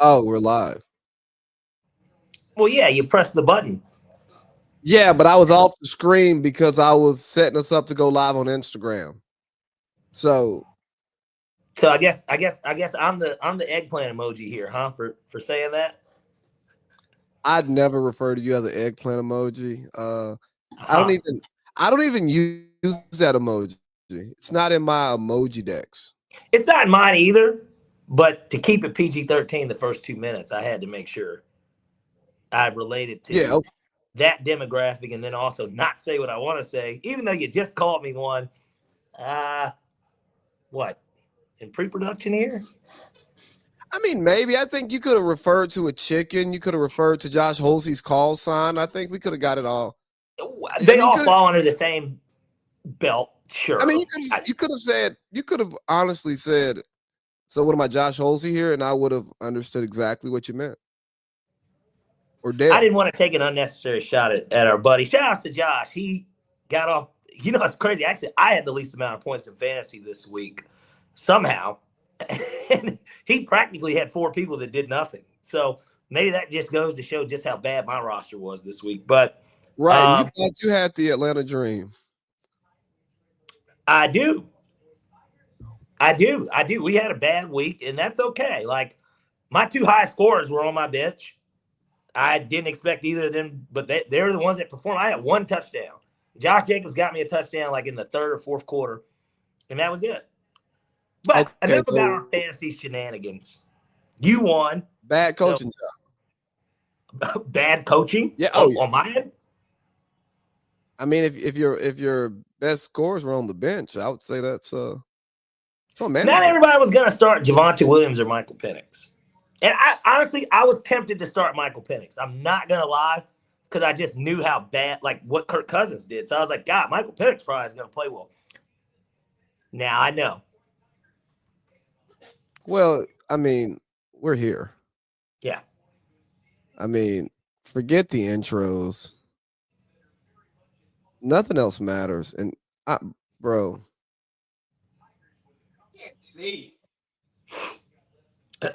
Oh, we're live. Well, yeah, you press the button. Yeah, but I was off the screen because I was setting us up to go live on Instagram. So So I guess I'm the eggplant emoji here, huh? For saying that. I'd never refer to you as an eggplant emoji. I don't Huh. even I don't even use that emoji. It's not in my emoji decks. It's not mine either, but to keep it PG-13 the first 2 minutes, I had to make sure I related Yeah, to that demographic and then also not say what I want to say, even though you just called me one. Uh, what? In pre-production here? I mean, maybe. I think you could have referred to a chicken. You could have referred to Josh Holsey's call sign. I think we could have got it all. I They mean, you all could. fall under the same belt, I mean, sure. you could have said. You could have honestly said. So, what am I, Josh Holsey here? And I would have understood exactly what you meant. Or I Dale. didn't want to take an unnecessary shot at our buddy. Shout out to Josh. He got off. You know, it's crazy. Actually, I had the least amount of points in fantasy this week somehow. And he practically had 4 people that did nothing. So maybe that just goes to show just how bad my roster was this week. But Right, and you thought you had the Atlanta Dream. I do. I do. We had a bad week, and that's okay. Like, my 2 high scorers were on my bench. I didn't expect either of them, but they're the ones that performed. I had 1 touchdown. Josh Jacobs got me a touchdown like in the third or fourth quarter, and that was it. But Okay, enough about our so fantasy shenanigans. You won. bad So coaching bad coaching Yeah. Oh, yeah. on my end. I mean, if your best scores were on the bench, I would say that's on Not management. everybody was going to start Javonte Williams or Michael Penix. And I honestly was tempted to start Michael Penix. I'm not going to lie, because I just knew how bad, like what Kirk Cousins did. So I was like, God, Michael Penix probably is going to play well. Now I know. Well, I mean, we're here. Yeah. I mean, forget the intros. Nothing else matters. And bro, Can't see. there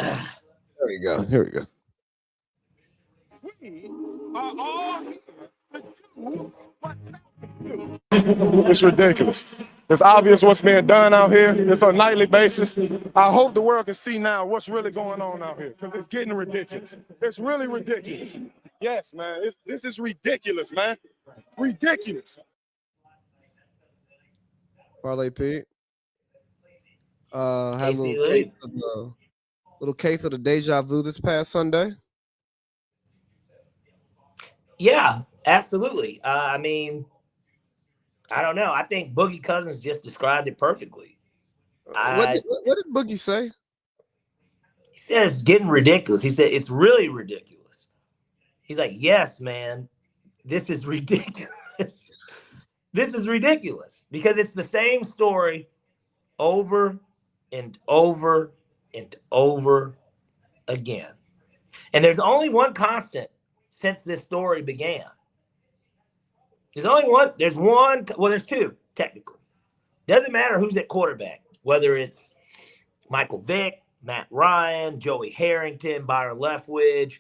you go. Here we go. We are all here to do what it's ridiculous. It's obvious what's being done out here. It's on a nightly basis. I hope the world can see now what's really going on out here, because it's getting ridiculous. It's really ridiculous. Yes, man. This is ridiculous, man. Ridiculous. Parlay Pete. Had a little case of the deja vu this past Sunday. Yeah, absolutely. I mean, I don't know. I think Boogie Cousins just described it perfectly. What did Boogie say? He said it's getting ridiculous. He said it's really ridiculous. He's like, yes, man, this is ridiculous. This is ridiculous because it's the same story over and over and over again. And there's only one constant since this story began. There's only one. There's one. Well, there's two, technically. Doesn't matter who's at quarterback, whether it's Michael Vick, Matt Ryan, Joey Harrington, Byron Leftwich,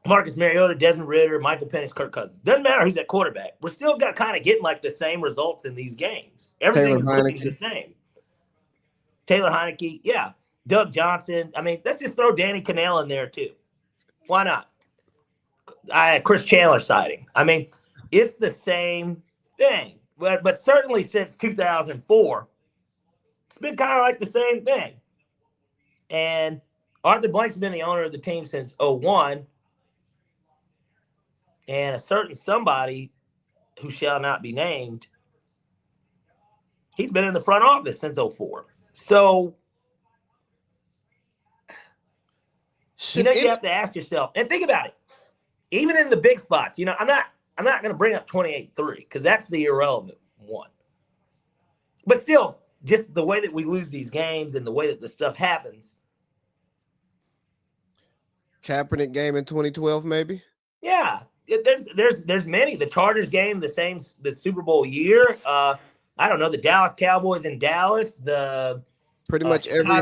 Marcus Mariota, Desmond Ridder, Michael Penix, Kirk Cousins. Doesn't matter who's at quarterback. We're still kind of getting like the same results in these games. Everything is looking the same. Taylor Heineke, yeah. Doug Johnson. I mean, let's just throw Danny Cannell in there too. Why not? Chris Chandler sighting. I mean, it's the same thing. But certainly since 2004, it's been kind of like the same thing. And Arthur Blank's been the owner of the team since 2001. And a certain somebody who shall not be named, he's been in the front office since 2004. So, you have to ask yourself, and think about it. Even in the big spots, I'm not going to bring up 28-3 because that's the irrelevant one. But still, just the way that we lose these games and the way that the stuff happens. Kaepernick game in 2012, maybe? Yeah. There's many. The Chargers game, the Super Bowl year. I don't know, the Dallas Cowboys in Dallas. Pretty much every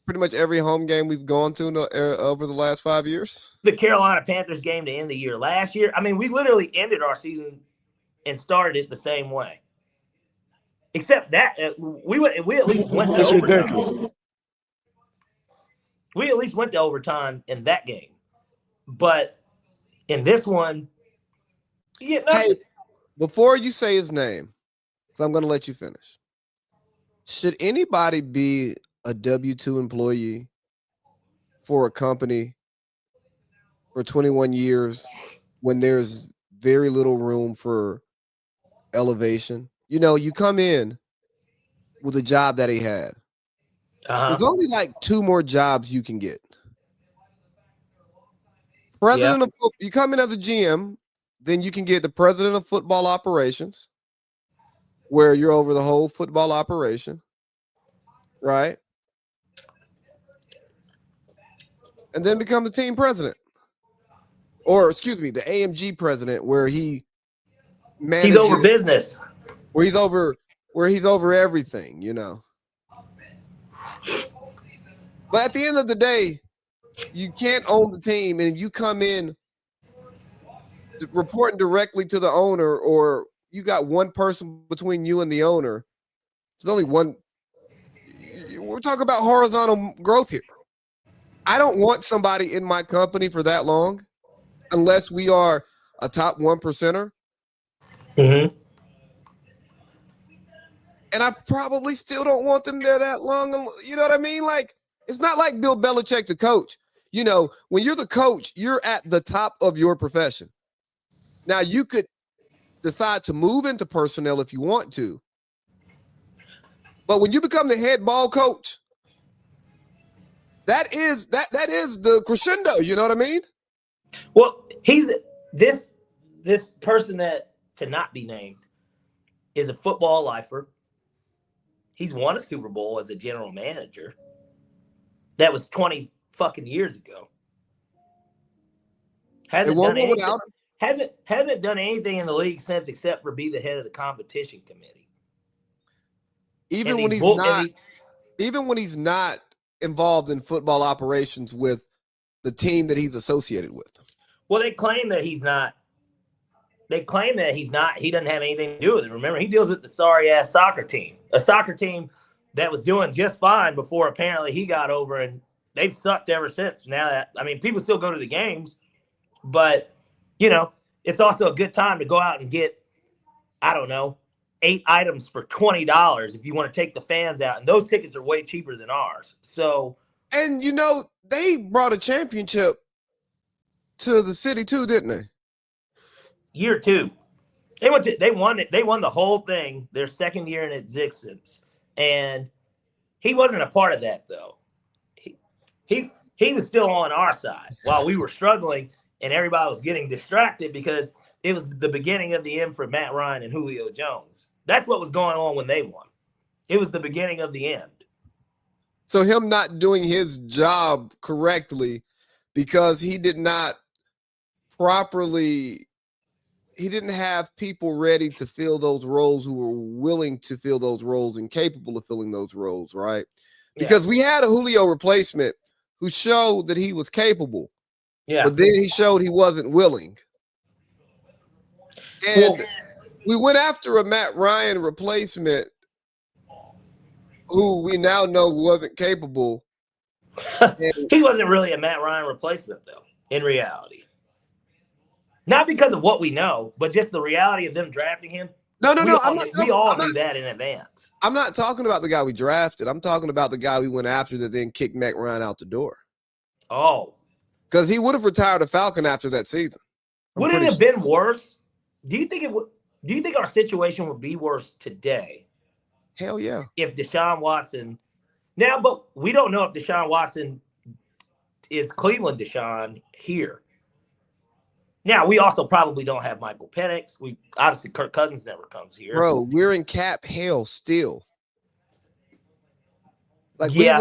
pretty much every home game we've gone to over the last 5 years. The Carolina Panthers game to end the year last year. I mean, we literally ended our season and started it the same way. Except that we at least went to It's overtime. ridiculous. We at least went to overtime in that game. But in this one, Hey, before you say his name, because I'm going to let you finish. Should anybody be a W-2 employee for a company for 21 years when there's very little room for elevation? You know, you come in with a job that he had. There's only like 2 more jobs you can get. President of you come in as a GM, then you can get the president of football operations, where you're over the whole football operation, right? And then become the team president. Or excuse me, the AMG president, where he manages, he's over business. Where he's over everything, you know. But at the end of the day, you can't own the team, and if you come in reporting directly to the owner, or you got one person between you and the owner, there's only one. We're talking about horizontal growth here. I don't want somebody in my company for that long, unless we are a top 1%er. Mm-hmm. And I probably still don't want them there that long. You know what I mean? Like, it's not like Bill Belichick, the coach. You know, when you're the coach, you're at the top of your profession. Now, you could decide to move into personnel if you want to. But when you become the head ball coach, that is the crescendo. You know what I mean? Well, he's this person that to not be named is a football lifer. He's won a Super Bowl as a general manager. That was 20 fucking years ago. Hasn't done anything in the league since, except for be the head of the competition committee. Even when he's not involved in football operations with the team that he's associated with. Well, they claim that he's not. He doesn't have anything to do with it. Remember, he deals with the sorry-ass soccer team. A soccer team that was doing just fine before apparently he got over, and they've sucked ever since. People still go to the games, but, you know, it's also a good time to go out and get, 8 items for $20 if you want to take the fans out. And those tickets are way cheaper than ours. So, and, you know, they brought a championship to the city too, didn't they? Year 2. They won it. They won the whole thing their second year in existence. And he wasn't a part of that, though. He was still on our side while we were struggling and everybody was getting distracted because it was the beginning of the end for Matt Ryan and Julio Jones. That's what was going on when they won. It was the beginning of the end. So him not doing his job correctly because he did not properly, he didn't have people ready to fill those roles who were willing to fill those roles and capable of filling those roles, right? Because we had a Julio replacement who showed that he was capable. Yeah. But then he showed he wasn't willing. And we went after a Matt Ryan replacement who we now know wasn't capable. He wasn't really a Matt Ryan replacement, though, in reality. Not because of what we know, but just the reality of them drafting him. No. We all knew that in advance. I'm not talking about the guy we drafted. I'm talking about the guy we went after that then kicked Matt Ryan out the door. Oh. Because he would have retired a Falcon after that season. Would it have been worse? Do you think our situation would be worse today? Hell yeah. If Deshaun Watson now, but we don't know if Deshaun Watson is Cleveland Deshaun here. Now, we also probably don't have Michael Penix. Obviously Kirk Cousins never comes here. Bro, we're in cap hell still. Like we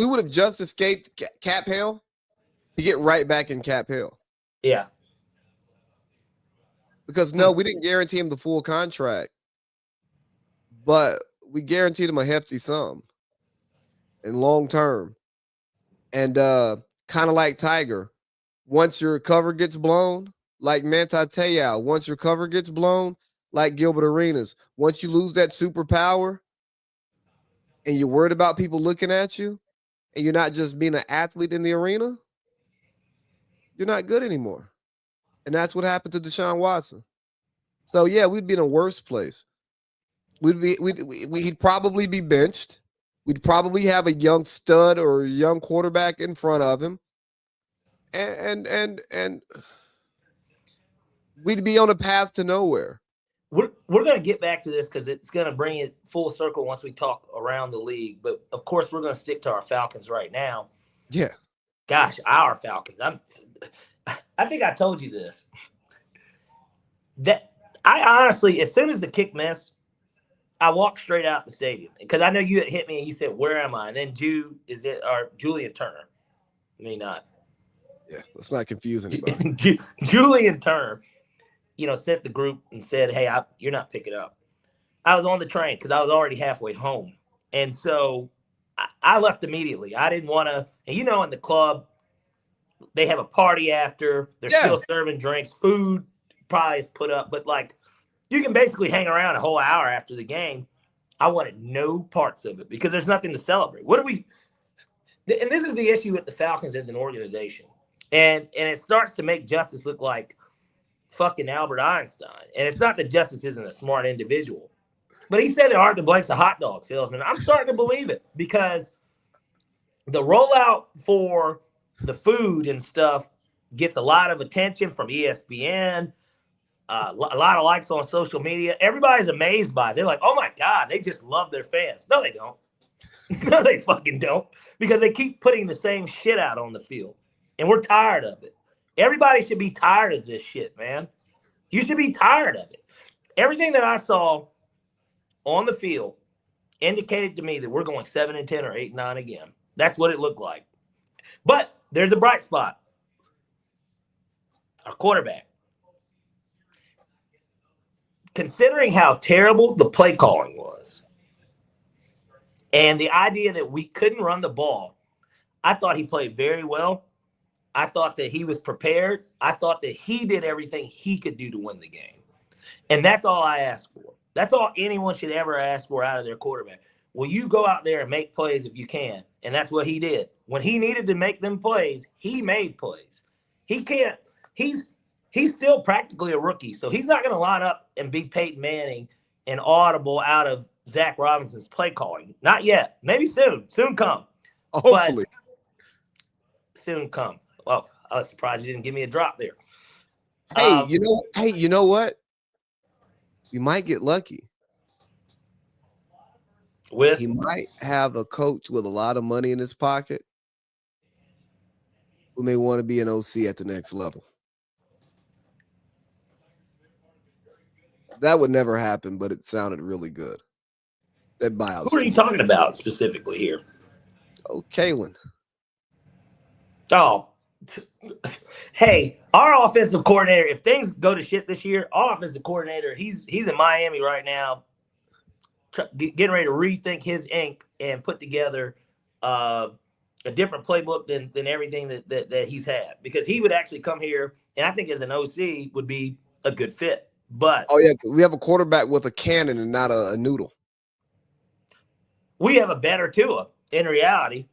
would have just escaped cap hell to get right back in cap hell. Yeah. Because no, we didn't guarantee him the full contract, but we guaranteed him a hefty sum and long term. And kind of like Tiger, once your cover gets blown, like Manti Te'o, once your cover gets blown, like Gilbert Arenas, once you lose that superpower and you're worried about people looking at you and you're not just being an athlete in the arena, you're not good anymore. And that's what happened to Deshaun Watson. So yeah, we'd be in a worse place. He'd probably be benched. We'd probably have a young stud or a young quarterback in front of him. And we'd be on a path to nowhere. We're going to get back to this because it's going to bring it full circle once we talk around the league. But, of course, we're going to stick to our Falcons right now. Yeah. Gosh, our Falcons. I think I told you this. That I honestly, as soon as the kick missed, I walked straight out the stadium because I know you had hit me and you said, "Where am I?" And then Julian Turner. I mean, not. Yeah, let's not confuse anybody. Julian Turner, sent the group and said, "Hey, you're not picking up." I was on the train because I was already halfway home, and so I left immediately. I didn't want to. And in the club, they have a party after. They're still serving drinks, food probably is put up, but you can basically hang around a whole hour after the game. I wanted no parts of it because there's nothing to celebrate. And this is the issue with the Falcons as an organization. And it starts to make Justice look like fucking Albert Einstein. And it's not that Justice isn't a smart individual. But he said that Arthur Blake's a hot dog salesman. I'm starting to believe it because the rollout for the food and stuff gets a lot of attention from ESPN, a lot of likes on social media. Everybody's amazed by it. They're like, oh, my God, they just love their fans. No, they don't. No, they fucking don't because they keep putting the same shit out on the field. And we're tired of it. Everybody should be tired of this shit, man. You should be tired of it. Everything that I saw on the field indicated to me that we're going 7-10 or 8-9 again. That's what it looked like. But there's a bright spot. Our quarterback. Considering how terrible the play calling was and the idea that we couldn't run the ball, I thought he played very well. I thought that he was prepared. I thought that he did everything he could do to win the game. And that's all I asked for. That's all anyone should ever ask for out of their quarterback. Will you go out there and make plays if you can? And that's what he did. When he needed to make them plays, he made plays. He can't. He's still practically a rookie, so he's not going to line up and be Peyton Manning and audible out of Zach Robinson's play calling. Not yet. Maybe soon. Soon come. Hopefully. But soon come. Well, I was surprised you didn't give me a drop there. Hey, you know what? You might get lucky. He might have a coach with a lot of money in his pocket who may want to be an OC at the next level. That would never happen, but it sounded really good. That buyout. Who are you talking about specifically here? Oh, Kalen. Oh, hey, our offensive coordinator, if things go to shit this year, our offensive coordinator, he's in Miami right now, getting ready to rethink his ink and put together a different playbook than everything that he's had. Because he would actually come here, and I think as an OC would be a good fit. But we have a quarterback with a cannon and not a noodle. We have a better Tua in reality.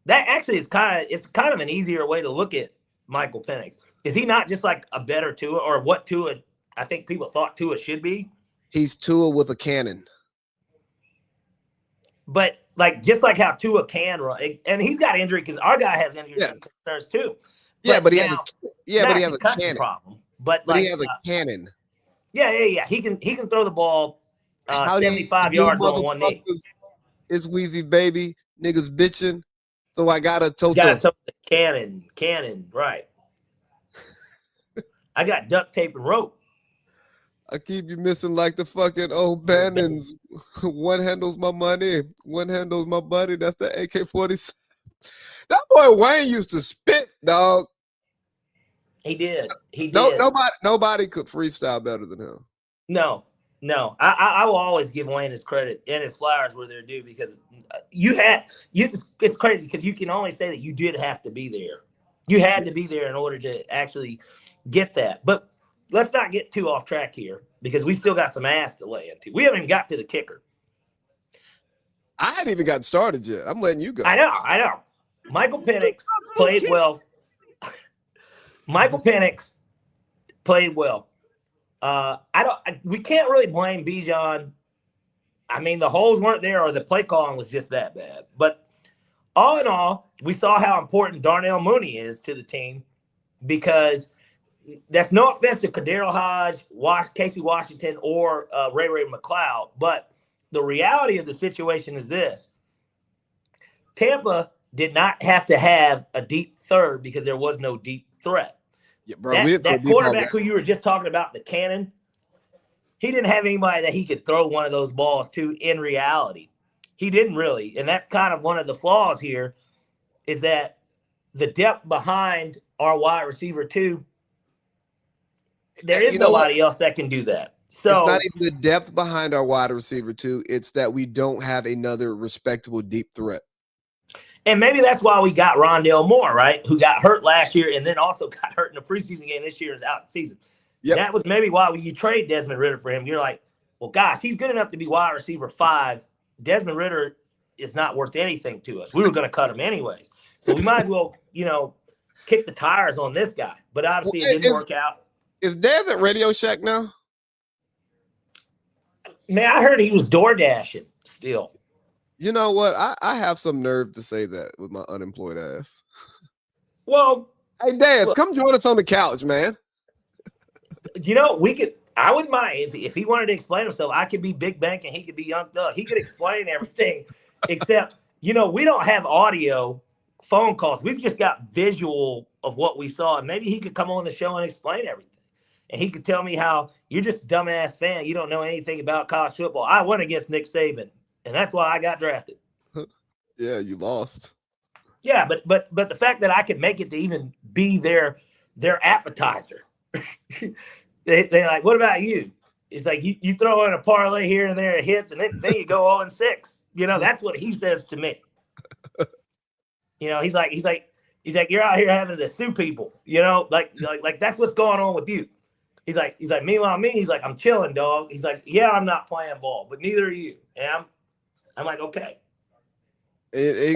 That actually is kind of an easier way to look at Michael Penix. Is he not just like a better Tua or what Tua I think people thought Tua should be? He's Tua with a cannon. But just like how Tua can run, and he's got injury because our guy has injury concerns too. But he has a cannon problem. But he has a cannon. Yeah. He can throw the ball 75 yards on one knee. It's Wheezy baby. Niggas bitching. So I got a toe. Cannon, right. I got duct tape and rope. I keep you missing like the fucking old Bannons. One handles my money, one handles my buddy. That's the AK-47. That boy Wayne used to spit, dog. He did. Nobody could freestyle better than him. No. No, I will always give Wayne his credit and his flowers where they're due because it's crazy because you can only say that you did have to be there. You had to be there in order to actually get that. But let's not get too off track here because we still got some ass to lay into. We haven't even got to the kicker. I hadn't even gotten started yet. I'm letting you go. I know. Michael Penix played well. Michael Penix played well. We can't really blame Bijan. I mean, the holes weren't there or the play calling was just that bad. But all in all, we saw how important Darnell Mooney is to the team because that's no offense to Kadarius Hodge, Casey Washington, or Ray McLeod. But the reality of the situation is this. Tampa did not have to have a deep third because there was no deep threat. Yeah, bro, that quarterback who you were just talking about, the cannon, he didn't have anybody that he could throw one of those balls to in reality. He didn't really. And that's kind of one of the flaws here is that the depth behind our wide receiver, too, there is nobody else that can do that. So it's not even the depth behind our wide receiver, too. It's that we don't have another respectable deep threat. And maybe that's why we got Rondale Moore, right, who got hurt last year and then also got hurt in the preseason game this year and is out the season. Yep. That was maybe why when you trade Desmond Ridder for him, you're like, well, gosh, he's good enough to be wide receiver 5. Desmond Ridder is not worth anything to us. We were going to cut him anyways. So we might as well, kick the tires on this guy. But obviously it didn't work out. Is Dez at Radio Shack now? Man, I heard he was door dashing still. You know what? I have some nerve to say that with my unemployed ass. Well, hey, Dez, come join us on the couch, man. I wouldn't mind if he wanted to explain himself. I could be Big Bank and he could be Young Thug. He could explain everything, except, we don't have audio phone calls. We've just got visual of what we saw. And maybe he could come on the show and explain everything. And he could tell me how you're just a dumbass fan. You don't know anything about college football. I went against Nick Saban. And that's why I got drafted. Yeah, you lost. Yeah, but the fact that I could make it to even be their appetizer. They're like, what about you? It's like you throw in a parlay here and there, it hits, and then you go 0-6. That's what he says to me. He's like, you're out here having to sue people. Like that's what's going on with you. He's like, meanwhile me, he's like, I'm chilling, dog. He's like, yeah, I'm not playing ball, but neither are you. And I'm like, okay. It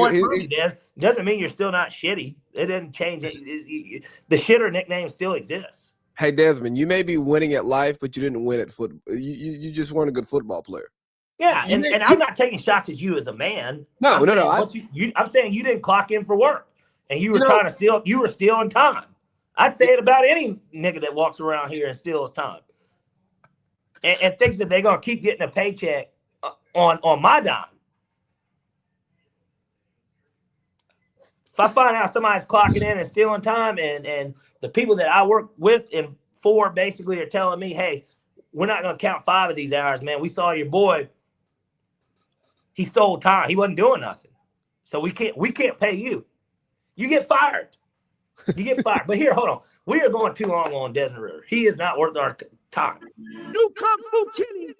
doesn't mean you're still not shitty. It doesn't change. The shitter nickname still exists. Hey, Desmond, you may be winning at life, but you didn't win at football. You just weren't a good football player. Yeah, and I'm not taking shots at you as a man. No. I'm saying you didn't clock in for work, and you were trying to steal. You were stealing time. I'd say it about any nigga that walks around here and steals time, and thinks that they're gonna keep getting a paycheck on my dime. If I find out somebody's clocking in and stealing time and the people that I work with and for basically are telling me, hey, we're not going to count 5 of these hours, man. We saw your boy. He stole time. He wasn't doing nothing. So we can't pay you. You get fired. But here, hold on. We are going too long on Desmond Ridder. He is not worth our time. New Kung Fu Kitty.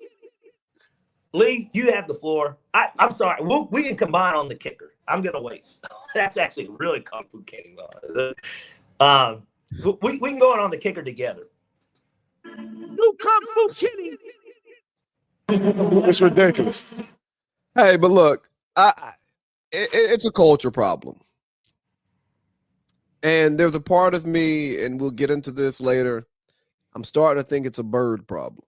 Lee, you have the floor. I'm sorry. We can combine on the kicker. I'm going to wait. That's actually really complicating. We can go on the kicker together. New Kung Fu Kitty. It's ridiculous. Hey, but look, it's a culture problem. And there's a part of me, and we'll get into this later, I'm starting to think it's a bird problem.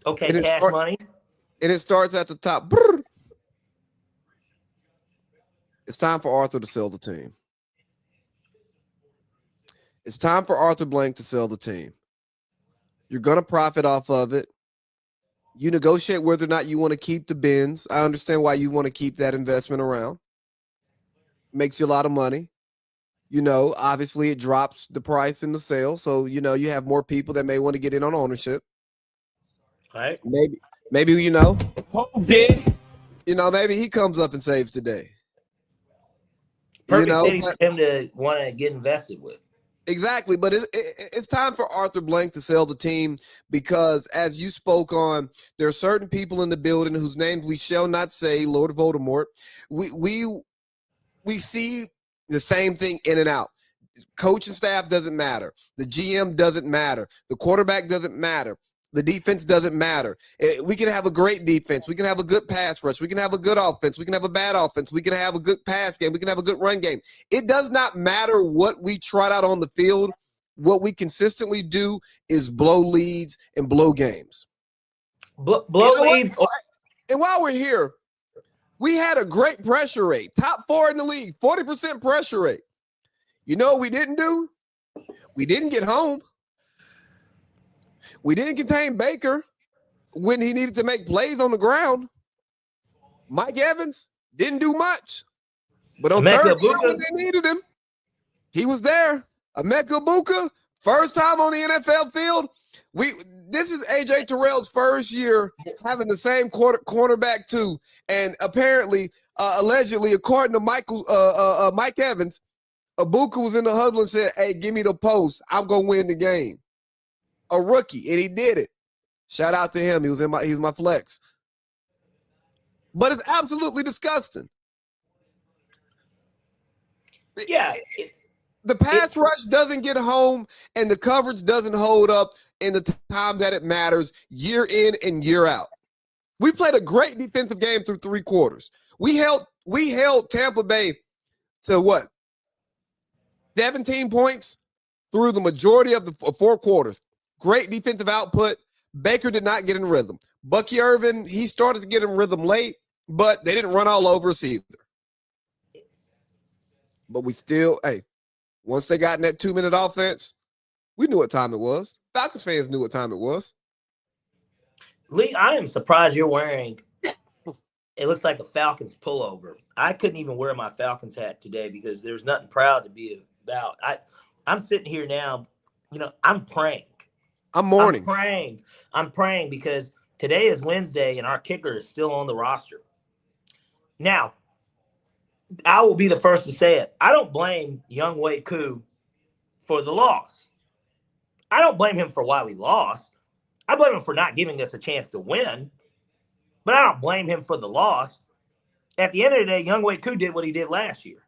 Okay, cash money. And it starts at the top. It's time for Arthur to sell the team. It's time for Arthur Blank to sell the team. You're going to profit off of it. You negotiate whether or not you want to keep the bins. I understand why you want to keep that investment around. Makes you a lot of money. Obviously it drops the price in the sale. So, you have more people that may want to get in on ownership. All right. Maybe, maybe he comes up and saves today. Perfect city for him to want to get invested with. Exactly, but it's time for Arthur Blank to sell the team because, as you spoke on, there are certain people in the building whose names we shall not say, Lord Voldemort. We see the same thing in and out. Coaching staff doesn't matter. The GM doesn't matter. The quarterback doesn't matter. The defense doesn't matter. We can have a great defense. We can have a good pass rush. We can have a good offense. We can have a bad offense. We can have a good pass game. We can have a good run game. It does not matter what we trot out on the field. What we consistently do is blow leads and blow games. Blow leads. And while we're here, we had a great pressure rate. Top 4 in the league, 40% pressure rate. You know what we didn't do? We didn't get home. We didn't contain Baker when he needed to make plays on the ground. Mike Evans didn't do much. But on third down when they needed him, he was there. Emeka Egbuka, first time on the NFL field. This is A.J. Terrell's first year having the same cornerback too. And apparently, allegedly, according to Mike Evans, Egbuka was in the huddle and said, "Hey, give me the post. I'm going to win the game." A rookie, and he did it. Shout out to him. He's my flex. But it's absolutely disgusting. Yeah. The pass rush doesn't get home, and the coverage doesn't hold up in the time that it matters, year in and year out. We played a great defensive game through 3 quarters. We held Tampa Bay to what? 17 points through the majority of the 4 quarters. Great defensive output. Baker did not get in rhythm. Bucky Irvin, he started to get in rhythm late, but they didn't run all over us either. But we still, once they got in that 2-minute offense, we knew what time it was. Falcons fans knew what time it was. Lee, I am surprised you're wearing, it looks like a Falcons pullover. I couldn't even wear my Falcons hat today because there's nothing proud to be about. I'm sitting here now, I'm praying. I'm mourning. I'm praying because today is Wednesday and our kicker is still on the roster. Now, I will be the first to say it. I don't blame Young Wei Koo for the loss. I don't blame him for why we lost. I blame him for not giving us a chance to win. But I don't blame him for the loss. At the end of the day, Young Wei Koo did what he did last year.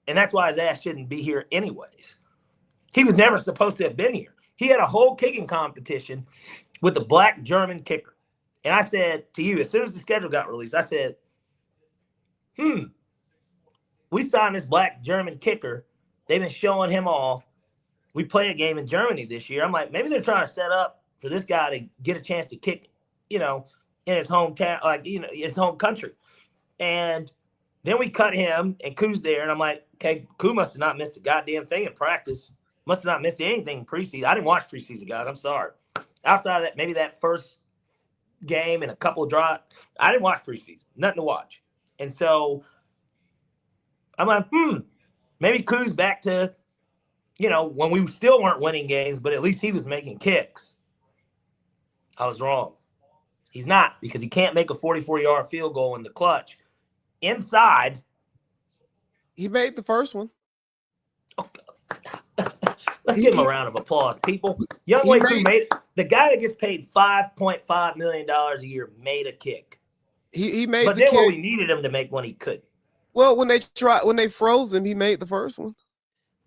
And that's why his ass shouldn't be here anyways. He was never supposed to have been here. He had a whole kicking competition with a black German kicker. And I said to you, as soon as the schedule got released, I said, we signed this black German kicker. They've been showing him off. We play a game in Germany this year. I'm like, maybe they're trying to set up for this guy to get a chance to kick, in his hometown, his home country. And then we cut him, and Koo's there. And I'm like, okay, Koo must have not missed a goddamn thing in practice. Must have not missed anything in preseason. I didn't watch preseason, guys. I'm sorry. Outside of that, maybe that first game and a couple of drives, I didn't watch preseason. Nothing to watch. And so I'm like, maybe Koo's back to, when we still weren't winning games, but at least he was making kicks. I was wrong. He's not, because he can't make a 44-yard field goal in the clutch. Inside. He made the first one. Let's give him a round of applause, people. Young Wei Koo made it. The guy that gets paid $5.5 million a year made a kick. He made but the kick. But then when we needed him to make one, he couldn't. Well, when they froze him, he made the first one.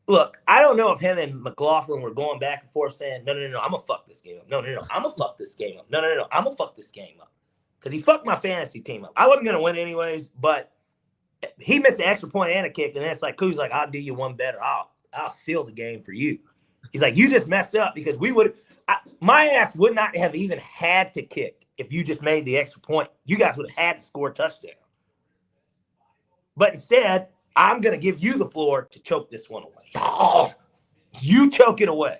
Look, I don't know if him and McLaughlin were going back and forth saying, no, I'm going to fuck this game up. No, I'm going to fuck this game up. No, I'm going to fuck this game up. Because he fucked my fantasy team up. I wasn't going to win anyways, but he missed an extra point and a kick, and then it's like, Koo's like, I'll do you one better. I'll seal the game for you. He's like, you just messed up because my ass would not have even had to kick if you just made the extra point. You guys would have had to score a touchdown. But instead, I'm going to give you the floor to choke this one away. Oh, you choke it away.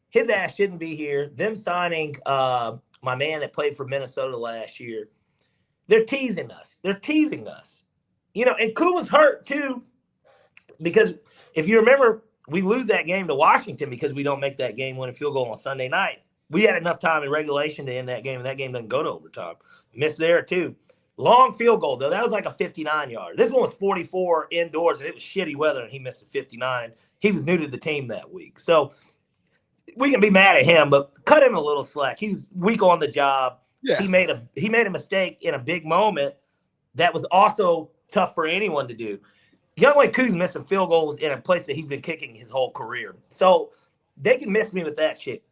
His ass shouldn't be here. Them signing my man that played for Minnesota last year, they're teasing us. And Koo was hurt too, because if you remember, we lose that game to Washington because we don't make that game-winning field goal on Sunday night. We had enough time in regulation to end that game, and that game doesn't go to overtime. Missed there too. Long field goal, though. That was like a 59-yard. This one was 44 indoors, and it was shitty weather, and he missed a 59. He was new to the team that week. So we can be mad at him, but cut him a little slack. He's weak on the job. Yeah. He made a mistake in a big moment that was also tough for anyone to do. Younghoe Koo's missing field goals in a place that he's been kicking his whole career. So they can miss me with that shit.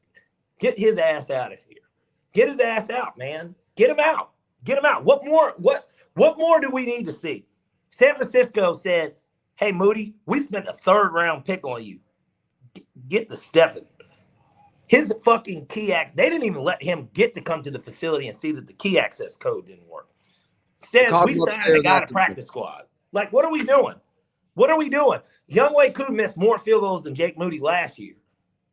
Get his ass out of here. Get his ass out, man. Get him out. Get him out. What more do we need to see? San Francisco said, hey, Moody, we spent a 3rd-round pick on you. Get the stepping. His fucking key access, they didn't even let him get to come to the facility and see that the key access code didn't work. Instead, we signed the guy to practice squad. Like, what are we doing? What are we doing? Younghoe Koo missed more field goals than Jake Moody last year.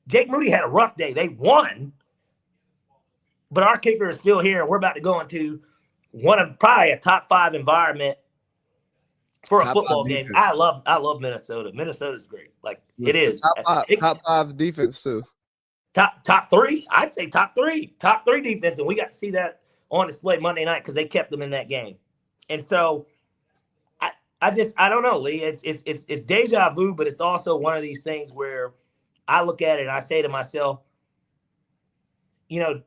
Jake Moody had a rough day. They won, but our kicker is still here, and we're about to go into one of probably a top 5 environment for a football game. I love Minnesota. Minnesota's great. Like, it is. Top 5 defense, too. Top 3? I'd say top 3. Top 3 defense, and we got to see that on display Monday night because they kept them in that game. And so I don't know, Lee. It's deja vu, but it's also one of these things where I look at it and I say to myself, you know,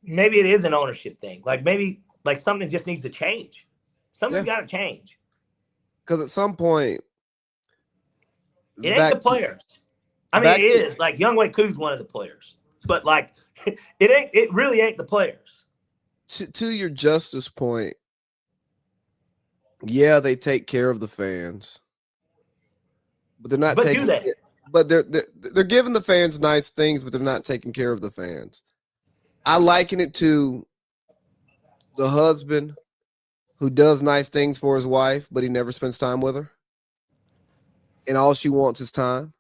maybe it is an ownership thing. Like maybe like something just needs to change. Something's got to change. Because at some point, it ain't the players. I mean, it is. Like Younghoe Koo's one of the players, but like it really ain't the players. To your justice point, yeah, they take care of the fans, but they're not. But do they? But they're giving the fans nice things, but they're not taking care of the fans. I liken it to the husband who does nice things for his wife, but he never spends time with her, and all she wants is time.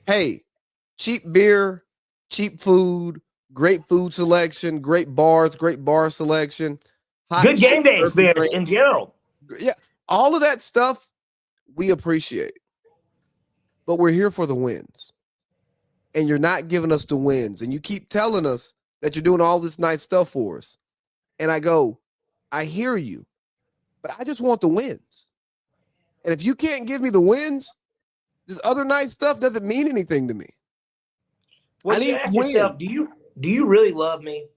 Hey, cheap beer, cheap food, great food selection, great bars, great bar selection. Good game day experience in general. Yeah, all of that stuff we appreciate. But we're here for the wins. And you're not giving us the wins. And you keep telling us that you're doing all this nice stuff for us. And I go, I hear you, but I just want the wins. And if you can't give me the wins, this other nice stuff doesn't mean anything to me. Well, I need to win. Yourself, do you really love me?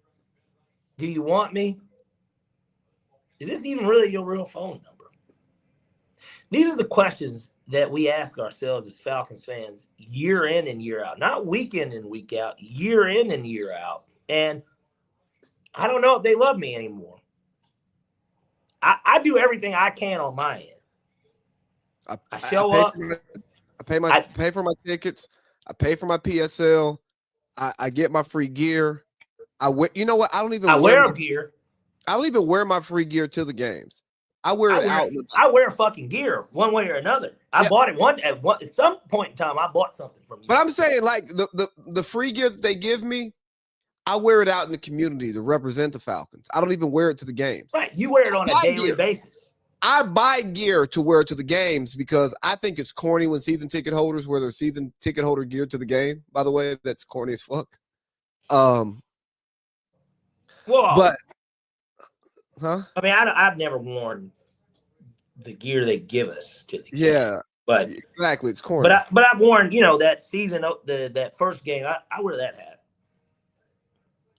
Do you want me? Is this even really your real phone number? These are the questions that we ask ourselves as Falcons fans year in and year out, not week in and week out, year in and year out. And I don't know if they love me anymore. I do everything I can on my end. I show up. I pay for my tickets. I pay for my PSL. I get my free gear. You know what? I wear gear. I don't even wear my free gear to the games. I wear it out. I wear fucking gear one way or another. I bought it at some point in time. I bought something from you. But I'm saying like the free gear that they give me, I wear it out in the community to represent the Falcons. I don't even wear it to the games. Right. You wear it on a daily basis. I buy gear to wear to the games because I think it's corny when season ticket holders wear their season ticket holder gear to the game. By the way, that's corny as fuck. But huh? I mean, I've never worn the gear they give us to the game. Yeah, but exactly, it's corny. But I've worn, that season, that first game. I wear that hat.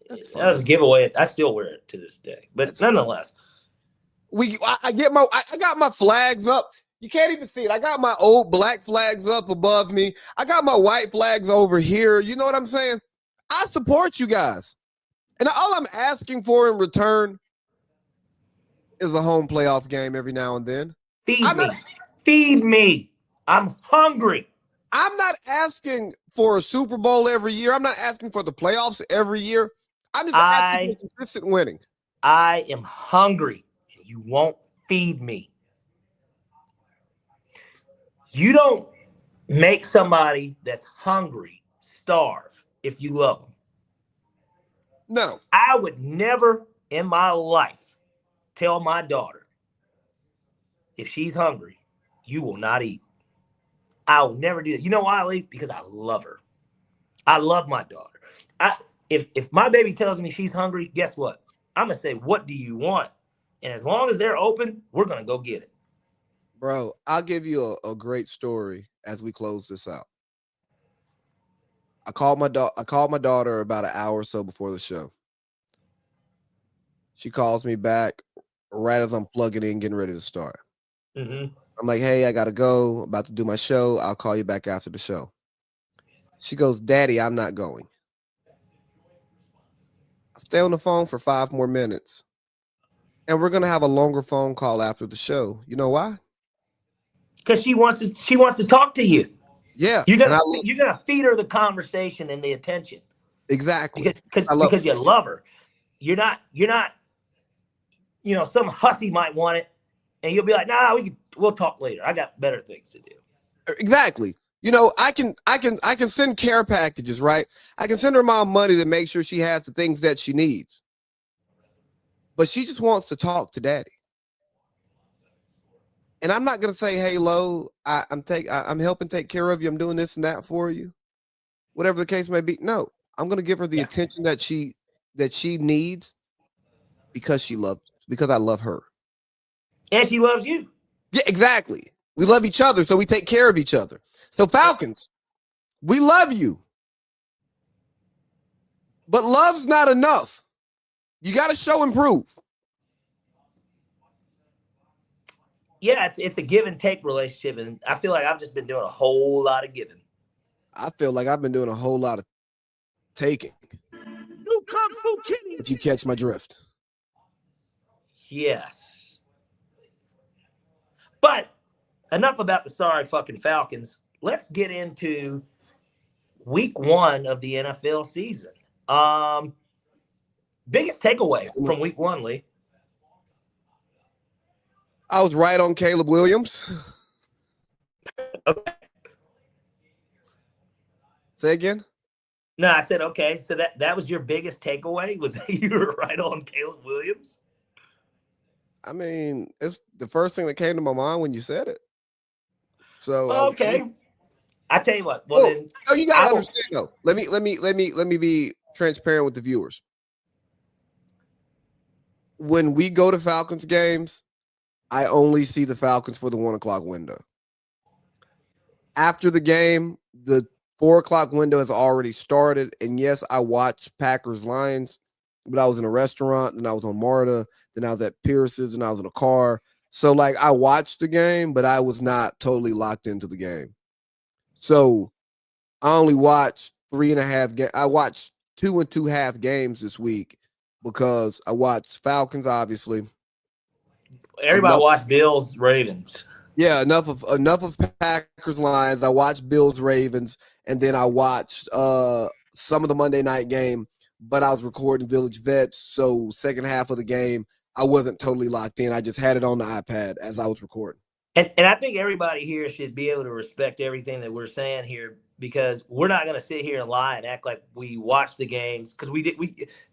That was a giveaway. I still wear it to this day. But nonetheless, I got my flags up. You can't even see it. I got my old black flags up above me. I got my white flags over here. You know what I'm saying? I support you guys. And all I'm asking for in return is a home playoff game every now and then. Feed me. I'm hungry. I'm not asking for a Super Bowl every year. I'm not asking for the playoffs every year. I'm just asking for consistent winning. I am hungry, and you won't feed me. You don't make somebody that's hungry starve if you love them. No. I would never in my life tell my daughter, if she's hungry, you will not eat. I will never do that. You know why, Lee? Because I love her. I love my daughter. If my baby tells me she's hungry, guess what? I'm going to say, what do you want? And as long as they're open, we're going to go get it. Bro, I'll give you a great story as we close this out. I called my daughter about an hour or so before the show. She calls me back right as I'm plugging in, getting ready to start. Mm-hmm. I'm like, hey, I got to go. About to do my show. I'll call you back after the show. She goes, Daddy, I'm not going. I stay on the phone for 5 more minutes. And we're going to have a longer phone call after the show. You know why? Because she wants to talk to you. Yeah. You're gonna feed her the conversation and the attention. Exactly. Because you love her. You're not, some hussy might want it, and you'll be like, nah, we'll talk later. I got better things to do. Exactly. I can send care packages, right? I can send her mom money to make sure she has the things that she needs. But she just wants to talk to daddy. And I'm not gonna say, hey, Lo, I'm helping take care of you. I'm doing this and that for you. Whatever the case may be. No, I'm gonna give her the attention that she needs because I love her. And she loves you. Yeah, exactly. We love each other, so we take care of each other. So Falcons, we love you. But love's not enough. You got to show and prove. Yeah, it's a give and take relationship, and I feel like I've just been doing a whole lot of giving. I feel like I've been doing a whole lot of taking. New Kung Fu Kitty. If you catch my drift. Yes. But enough about the sorry fucking Falcons. Let's get into week 1 of the NFL season. Biggest takeaway from week 1, Lee. I was right on Caleb Williams. Okay. Say again? No, I said, okay, so that was your biggest takeaway? Was that you were right on Caleb Williams? I mean, it's the first thing that came to my mind when you said it. So okay. I tell you what. Well, then, you gotta understand though. Let me be transparent with the viewers. When we go to Falcons games, I only see the Falcons for the 1 o'clock window. After the game, the 4 o'clock window has already started. And yes, I watched Packers Lions, but I was in a restaurant, then I was on MARTA, then I was at Pierce's, and I was in a car. So I watched the game, but I was not totally locked into the game. So I only watched 3.5 games. I watched 2 2.5 games this week because I watched Falcons, obviously. Everybody watched Bills, Ravens. Yeah, enough of Packers Lions. I watched Bills, Ravens, and then I watched some of the Monday night game, but I was recording Village Vets, so second half of the game, I wasn't totally locked in. I just had it on the iPad as I was recording. And I think everybody here should be able to respect everything that we're saying here, because we're not going to sit here and lie and act like we watched the games, because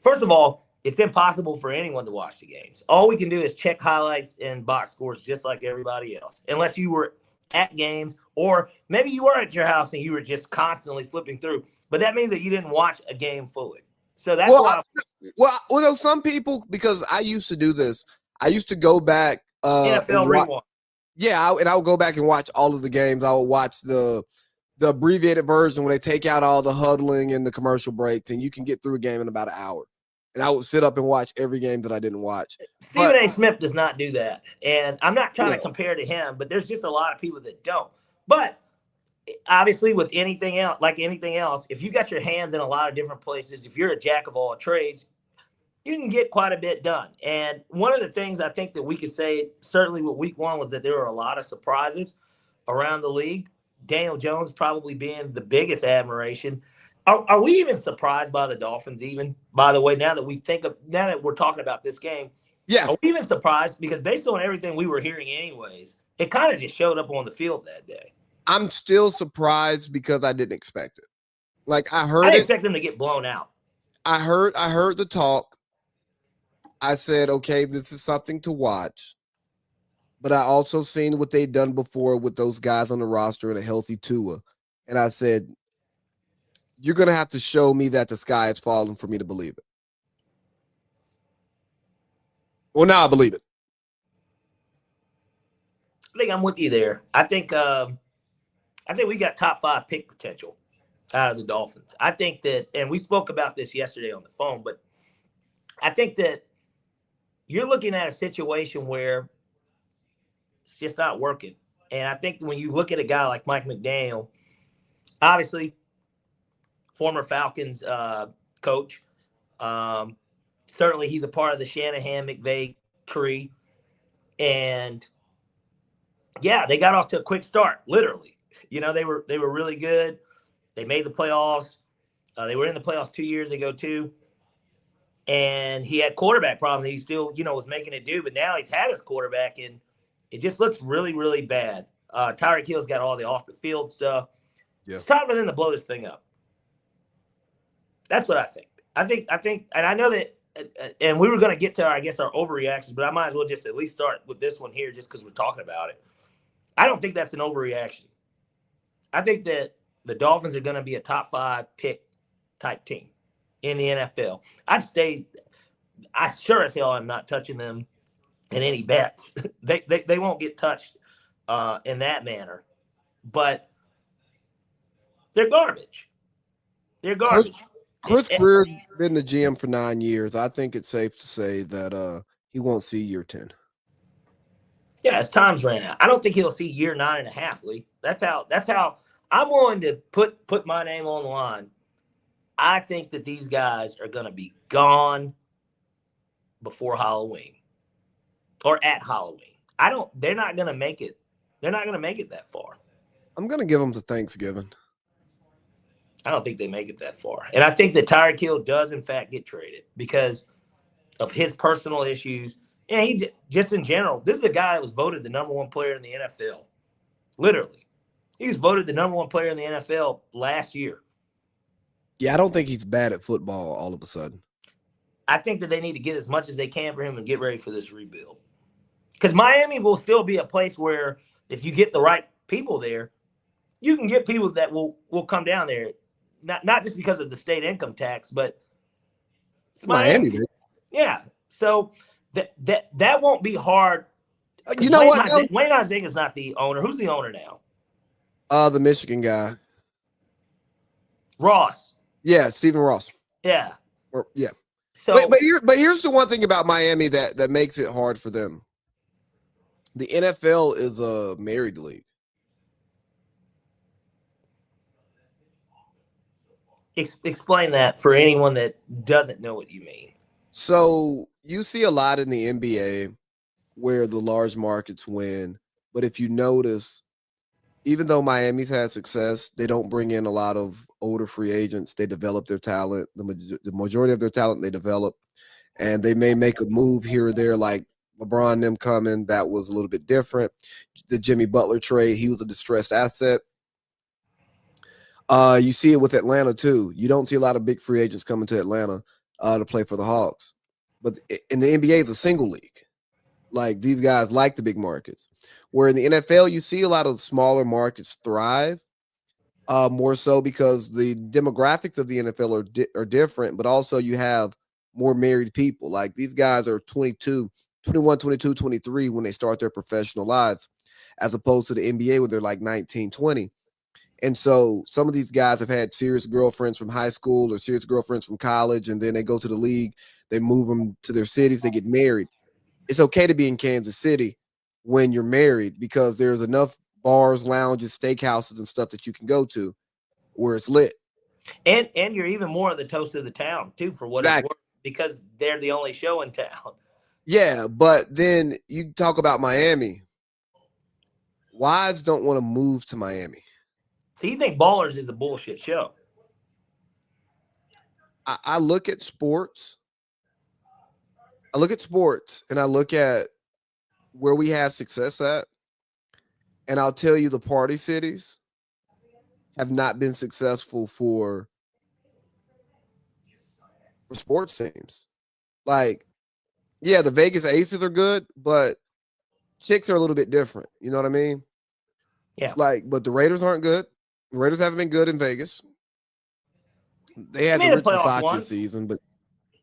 first of all, it's impossible for anyone to watch the games. All we can do is check highlights and box scores just like everybody else, unless you were at games, or maybe you were at your house and you were just constantly flipping through. But that means that you didn't watch a game fully. So that's why. Some people, because I used to do this. I used to go back. NFL Rewind. Yeah, and I would go back and watch all of the games. I would watch the abbreviated version where they take out all the huddling and the commercial breaks, and you can get through a game in about an hour. And I would sit up and watch every game that I didn't watch. Stephen A. Smith does not do that. And I'm not trying to compare to him, but there's just a lot of people that don't. But obviously with anything else, if you got your hands in a lot of different places, if you're a jack of all trades, you can get quite a bit done. And one of the things I think that we could say, certainly with week 1, was that there were a lot of surprises around the league. Daniel Jones probably being the biggest admiration. Are we even surprised by the Dolphins, even, by the way, now that we're talking about this game? Yeah. Are we even surprised? Because based on everything we were hearing anyways, it kind of just showed up on the field that day. I'm still surprised because I didn't expect it. I didn't expect them to get blown out. I heard the talk. I said, okay, this is something to watch. But I also seen what they'd done before with those guys on the roster and a healthy Tua. And I said, you're going to have to show me that the sky is falling for me to believe it. Well, now I believe it. think I'm with you there. I think we got top 5 pick potential out of the Dolphins. I think that, and we spoke about this yesterday on the phone, but I think that you're looking at a situation where it's just not working. And I think when you look at a guy like Mike McDaniel, obviously former Falcons coach, certainly he's a part of the Shanahan-McVay tree. And yeah, they got off to a quick start, literally. You know, they were really good. They made the playoffs. They were in the playoffs 2 years ago too. And he had quarterback problems. He still, was making it do, but now he's had his quarterback, and it just looks really, really bad. Tyreek Hill's got all the off the field stuff. Yeah. It's time for them to blow this thing up. That's what I think. I think, and I know that, and we were going to get to, our overreactions, but I might as well just at least start with this one here just because we're talking about it. I don't think that's an overreaction. I think that the Dolphins are going to be a top 5 pick type team in the NFL. I sure as hell am not touching them in any bets. They won't get touched in that manner. But they're garbage. They're garbage. Chris Greer's been the GM for 9 years. I think it's safe to say that he won't see year 10. Yeah, his time's ran out. I don't think he'll see year 9.5, Lee. That's how I'm willing to put my name on the line. I think that these guys are going to be gone before Halloween or at Halloween. They're not going to make it. They're not going to make it that far. I'm going to give them to Thanksgiving. I don't think they make it that far. And I think that Tyreek Hill does, in fact, get traded because of his personal issues. And he just in general, this is a guy that was voted the number 1 player in the NFL. Literally. He was voted the number 1 player in the NFL last year. Yeah, I don't think he's bad at football all of a sudden. I think that they need to get as much as they can for him and get ready for this rebuild. Because Miami will still be a place where if you get the right people there, you can get people that will come down there. Not just because of the state income tax, but it's Miami. Yeah. So that won't be hard. You know what? Wayne Huizenga is not the owner. Who's the owner now? The Michigan guy. Ross. Yeah, Stephen Ross. Yeah. Yeah. So, but here's the one thing about Miami that makes it hard for them. The NFL is a married league. Explain that for anyone that doesn't know what you mean. So you see a lot in the NBA where the large markets win. But if you notice, even though Miami's had success, they don't bring in a lot of older free agents. They develop their talent. The majority of their talent they develop. And they may make a move here or there, like LeBron and them coming. That was a little bit different. The Jimmy Butler trade, he was a distressed asset. You see it with Atlanta, too. You don't see a lot of big free agents coming to Atlanta to play for the Hawks. But in the NBA, it's a single league. Like, these guys like the big markets. Where in the NFL, you see a lot of smaller markets thrive, more so because the demographics of the NFL are different, but also you have more married people. Like, these guys are 21, 22, 23 when they start their professional lives, as opposed to the NBA where they're like 19, 20. And so some of these guys have had serious girlfriends from high school or serious girlfriends from college, and then they go to the league, they move them to their cities, they get married. It's okay to be in Kansas City when you're married because there's enough bars, lounges, steakhouses, and stuff that you can go to where it's lit. And you're even more the toast of the town, too, for what it's worth, because they're the only show in town. Yeah, but then you talk about Miami. Wives don't want to move to Miami. So you think Ballers is a bullshit show? I look at sports. And I look at where we have success at. And I'll tell you the party cities have not been successful for sports teams. Like, yeah, the Vegas Aces are good, but chicks are a little bit different. You know what I mean? Yeah. But the Raiders aren't good. The Raiders haven't been good in Vegas. They had the Rich Versace season, but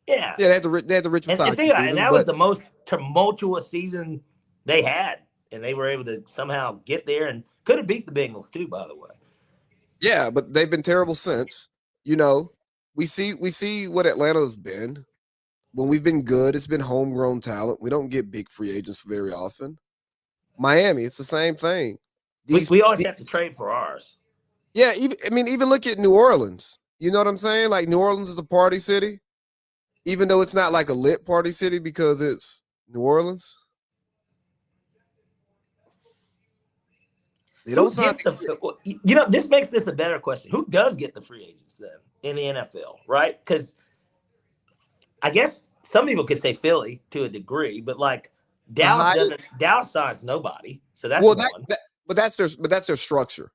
yeah, they had the Rich Versace season. And that was the most tumultuous season they had and they were able to somehow get there and could have beat the Bengals too, by the way. Yeah, but they've been terrible since. You know, we see what Atlanta's been. When we've been good, it's been homegrown talent. We don't get big free agents very often. Miami, it's the same thing. We always have to trade for ours. Yeah, even look at New Orleans. You know what I'm saying? Like New Orleans is a party city, even though it's not like a lit party city because it's New Orleans. They don't sign. This makes this a better question. Who does get the free agents then in the NFL, right? Because I guess some people could say Philly to a degree, but like Dallas signs nobody. So that's one. But that's their structure.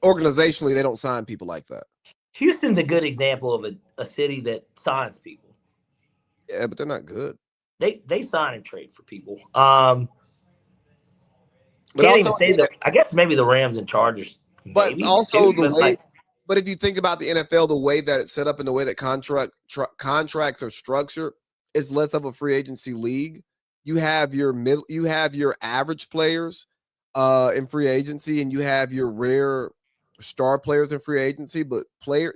Organizationally, they don't sign people like that. Houston's a good example of a city that signs people. Yeah, but they're not good. They sign and trade for people. Can't even say that. I guess maybe the Rams and Chargers. But also the way. But if you think about the NFL, the way that it's set up and the way that contracts are structured, it's less of a free agency league. You have your average players in free agency, and you have your rare star players in free agency. But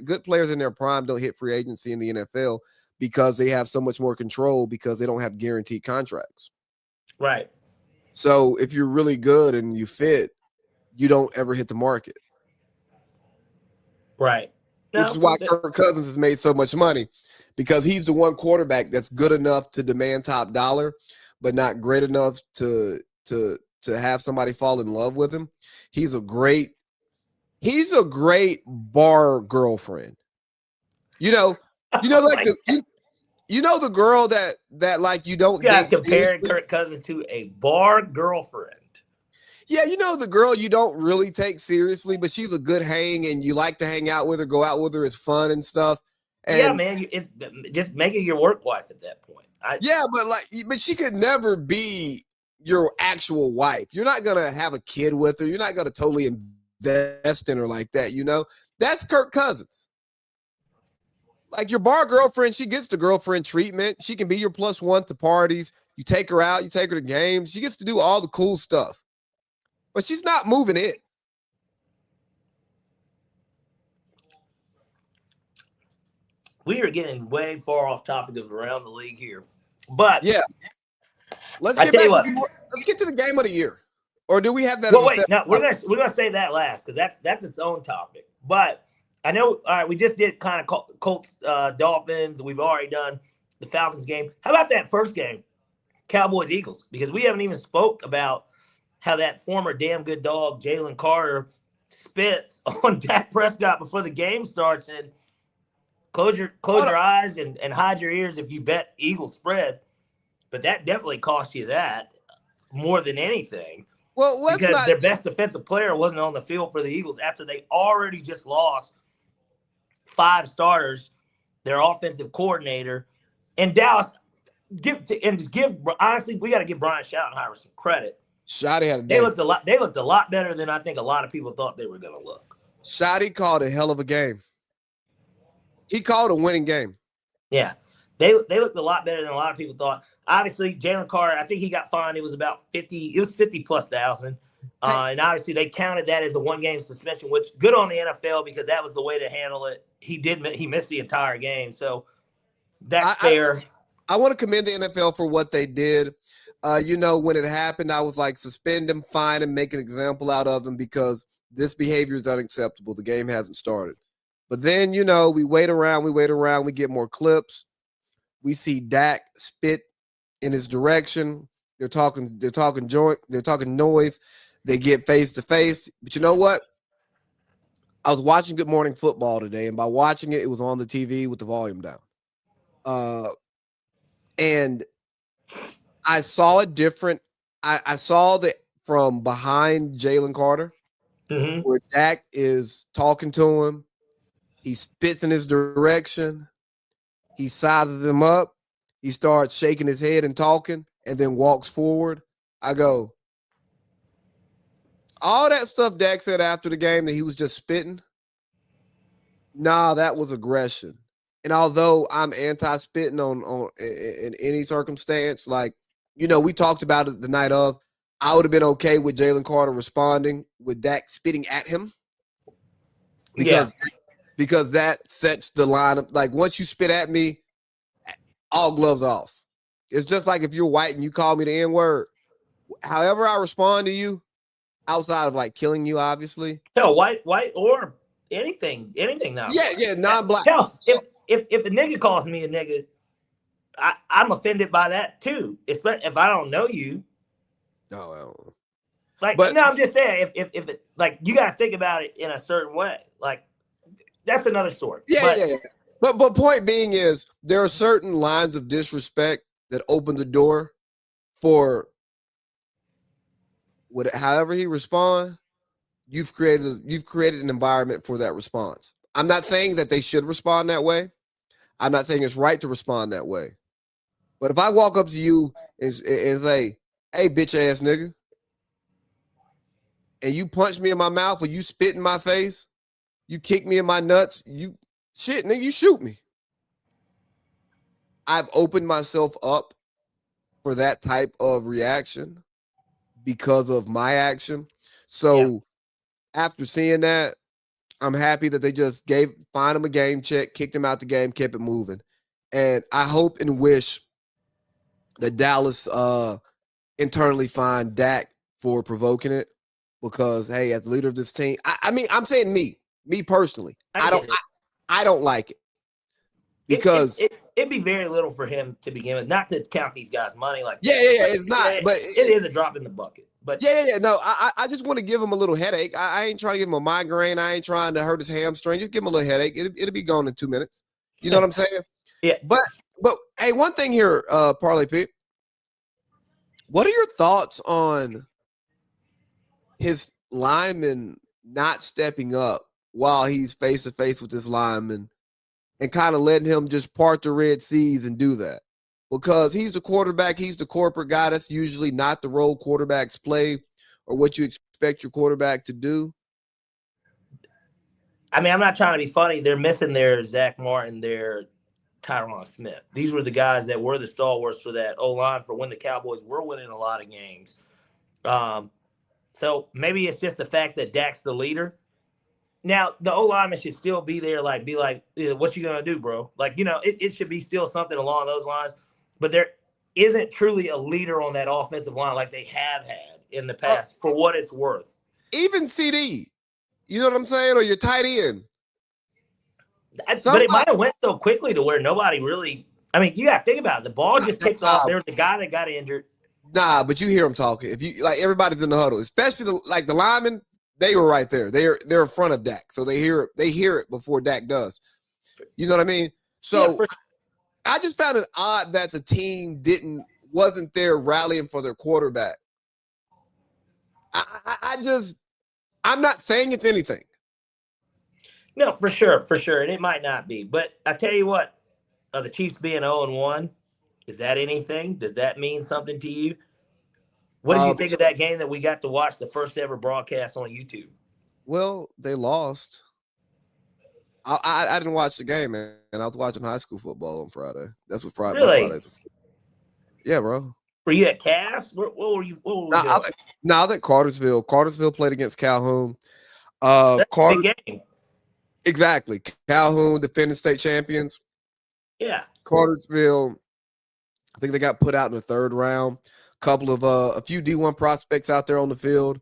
good players in their prime don't hit free agency in the NFL because they have so much more control because they don't have guaranteed contracts. Right. So if you're really good and you fit, you don't ever hit the market. Right. Which is why Kirk Cousins has made so much money, because he's the one quarterback that's good enough to demand top dollar, but not great enough to have somebody fall in love with him. He's a great bar girlfriend. The girl that like you don't. You guys comparing Kirk Cousins to a bar girlfriend. Yeah, the girl you don't really take seriously, but she's a good hang, and you like to hang out with her, go out with her. It's fun and stuff. And yeah, man, it's just making your work wife at that point. But she could never be your actual wife. You're not gonna have a kid with her. You're not gonna totally invest in her like that. That's Kirk Cousins. Like your bar girlfriend, she gets the girlfriend treatment. She can be your +1 to parties. You take her out, you take her to games. She gets to do all the cool stuff. But she's not moving in. We are getting way far off topic of around the league here. But yeah. Let's get to the game of the year. Or do we have that? Well, wait, no, we're gonna say that last because that's its own topic. But I know we just did kind of Colts Dolphins. We've already done the Falcons game. How about that first game? Cowboys Eagles, because we haven't even spoke about how that former damn good dog, Jalen Carter, spits on Dak Prescott before the game starts. And close your eyes and hide your ears if you bet Eagles spread. But that definitely cost you that more than anything. Well, because their best defensive player wasn't on the field for the Eagles after they already just lost 5 starters, their offensive coordinator. And Dallas, honestly, we got to give Brian Schottenheimer some credit. Shotty had a day. They looked a lot better than I think a lot of people thought they were going to look. Shotty called a hell of a game. He called a winning game. Yeah. They looked a lot better than a lot of people thought. Obviously, Jalen Carter, I think he got fined. It was about 50. It was 50,000+. And obviously, they counted that as a 1-game suspension, which good on the NFL because that was the way to handle it. He missed the entire game, so that's fair. I want to commend the NFL for what they did. When it happened, I was like, suspend him, fine him, make an example out of him because this behavior is unacceptable. The game hasn't started. But then, we wait around, we get more clips. We see Dak spit in his direction. They're talking noise. They get face to face. But you know what? I was watching Good Morning Football today, and by watching it, it was on the TV with the volume down. And I saw it different. I saw that from behind Jalen Carter, where Dak is talking to him. He spits in his direction. He sizes him up. He starts shaking his head and talking and then walks forward. I go, all that stuff Dak said after the game that he was just spitting, nah, that was aggression. And although I'm anti-spitting on in any circumstance, like, we talked about it the night of, I would have been okay with Jalen Carter responding with Dak spitting at him because that sets the line of, like, once you spit at me, all gloves off. It's just like if you're white and you call me the N-word. However I respond to you, outside of like killing you, obviously. Hell, white or anything now. Yeah, non-black. Hell, if a nigga calls me a nigga, I'm offended by that too. Especially if I don't know you. No, like, no, I'm just saying, if it, like, you gotta think about it in a certain way. Like, that's another story. Yeah. But point being is, there are certain lines of disrespect that open the door for however he responds. You've created an environment for that response. I'm not saying that they should respond that way. I'm not saying it's right to respond that way. But if I walk up to you and say, "Hey, bitch ass nigga," and you punch me in my mouth or you spit in my face, you kick me in my nuts, you shoot me. I've opened myself up for that type of reaction because of my action. So after seeing that, I'm happy that they just find him a game check, kicked him out the game, kept it moving. And I hope and wish that Dallas internally fined Dak for provoking it, because, hey, as the leader of this team, I mean, I'm saying me personally, I don't like it, because it'd be very little for him to begin with. Not to count these guys' money like that. It's not, but it is a drop in the bucket. But no, I just want to give him a little headache. I ain't trying to give him a migraine. I ain't trying to hurt his hamstring. Just give him a little headache. It'll be gone in 2 minutes. You know what I'm saying? Yeah. But hey, one thing here, Parlay Pete. What are your thoughts on his lineman not stepping up while he's face to face with this lineman and kind of letting him just part the Red Seas and do that? Because he's the quarterback, he's the corporate guy. That's usually not the role quarterbacks play or what you expect your quarterback to do. I mean, I'm not trying to be funny. They're missing their Zach Martin, their Tyron Smith. These were the guys that were the stalwarts for that O-line for when the Cowboys were winning a lot of games. So maybe it's just the fact that Dak's the leader. Now, the O-lineman should still be there, be like, what you going to do, bro? Like, it should be still something along those lines. But there isn't truly a leader on that offensive line like they have had in the past, for what it's worth. Even CD, you know what I'm saying? Or your tight end. But it might have went so quickly to where nobody really – I mean, you got to think about it. The ball just kicked off. There was a guy that got injured. Nah, but you hear him talking. If you like, everybody's in the huddle, especially the linemen. They were right there. They're in front of Dak, so they hear it before Dak does. You know what I mean? So I just found it odd that the team wasn't there rallying for their quarterback. I'm not saying it's anything. No, for sure, and it might not be. But I tell you what, the Chiefs being 0-1, is that anything? Does that mean something to you? What do you think of that game that we got to watch, the first ever broadcast on YouTube? Well, they lost. I didn't watch the game, man. I was watching high school football on Friday. That's what Friday. Really? Yeah, bro. Were you at Cass? What were you doing? I was at Cartersville. Cartersville played against Calhoun. That's a big game. Exactly. Calhoun, defending state champions. Yeah. Cartersville, I think they got put out in the third round. A few D1 prospects out there on the field.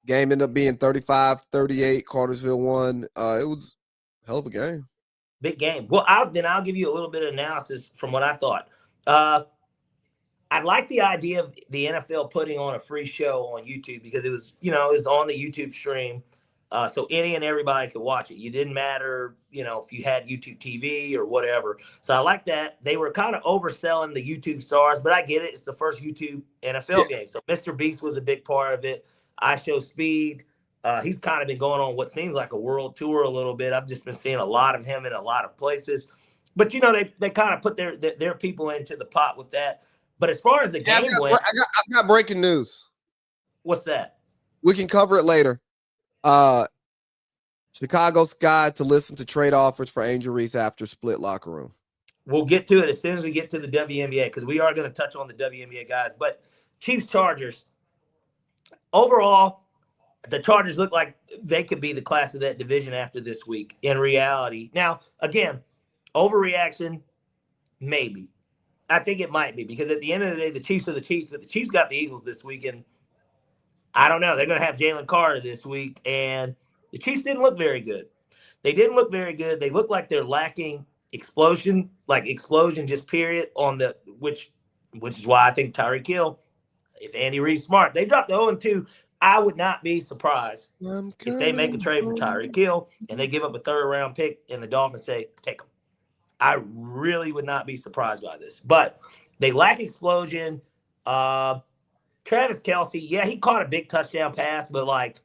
Game ended up being 35-38. Cartersville won. It was a hell of a game. Big game. Well, I'll give you a little bit of analysis from what I thought. I like the idea of the NFL putting on a free show on YouTube because it was on the YouTube stream. So any and everybody could watch it. You didn't matter, if you had YouTube TV or whatever. So I like that. They were kind of overselling the YouTube stars, but I get it. It's the first YouTube NFL game. So Mr. Beast was a big part of it. I Show Speed. He's kind of been going on what seems like a world tour a little bit. I've just been seeing a lot of him in a lot of places. But, they kind of put their people into the pot with that. But as far as the game went. I've got breaking news. What's that? We can cover it later. Chicago's guide to listen to trade offers for Angel Reese after split locker room. We'll get to it as soon as we get to the WNBA because we are going to touch on the WNBA guys. But Chiefs Chargers, overall, the Chargers look like they could be the class of that division after this week in reality. Now, again, overreaction, maybe. I think it might be because at the end of the day, the Chiefs are the Chiefs, but the Chiefs got the Eagles this week, and I don't know. They're going to have Jalen Carter this week, and the Chiefs didn't look very good. They didn't look very good. They look like they're lacking explosion just period on the which is why I think Tyreek Hill, if Andy Reid's smart, they dropped the 0-2. I would not be surprised if they make a trade for Tyreek Hill and they give up a third-round pick and the Dolphins say, take them. I really would not be surprised by this. But they lack explosion. Travis Kelce, yeah, he caught a big touchdown pass, but, like,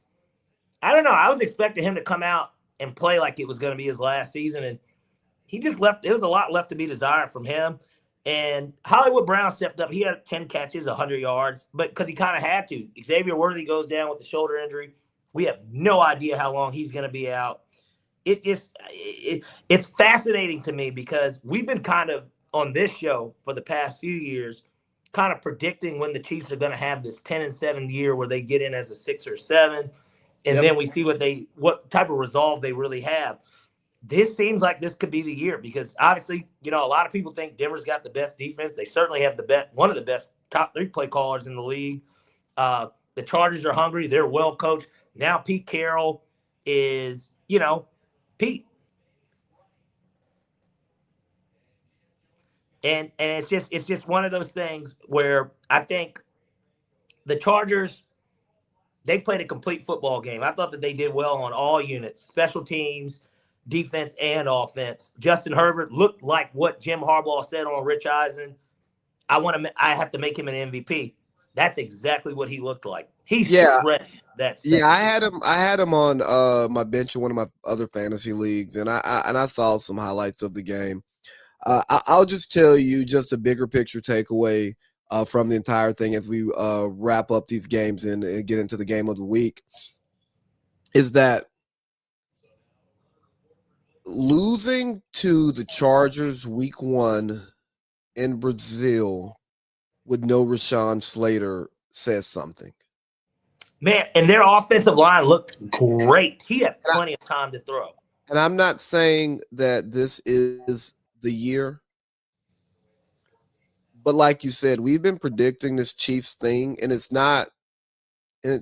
I don't know. I was expecting him to come out and play like it was going to be his last season, and he just left. There was a lot left to be desired from him. And Hollywood Brown stepped up. He had 10 catches, 100 yards, but because he kind of had to. Xavier Worthy goes down with the shoulder injury. We have no idea how long he's going to be out. It's fascinating to me because we've been kind of on this show for the past few years kind of predicting when the Chiefs are going to have this 10-7 year where they get in as a 6 or 7, and then we see what type of resolve they really have. This seems like this could be the year because obviously, a lot of people think Denver's got the best defense. They certainly have one of the best top 3 play callers in the league. The Chargers are hungry. They're well coached. Now Pete Carroll is, Pete. And it's just one of those things where I think the Chargers, they played a complete football game. I thought that they did well on all units, special teams, defense, and offense. Justin Herbert looked like what Jim Harbaugh said on Rich Eisen. I have to make him an MVP. That's exactly what he looked like. He shredded that. Yeah, I had him on my bench in one of my other fantasy leagues, and I saw some highlights of the game. I'll just tell you just a bigger picture takeaway from the entire thing as we wrap up these games and get into the game of the week is that losing to the Chargers week 1 in Brazil with no Rashawn Slater says something. Man, and their offensive line looked great. He had plenty of time to throw. And I'm not saying that this is the year, but like you said, we've been predicting this Chiefs thing, and it's not. We're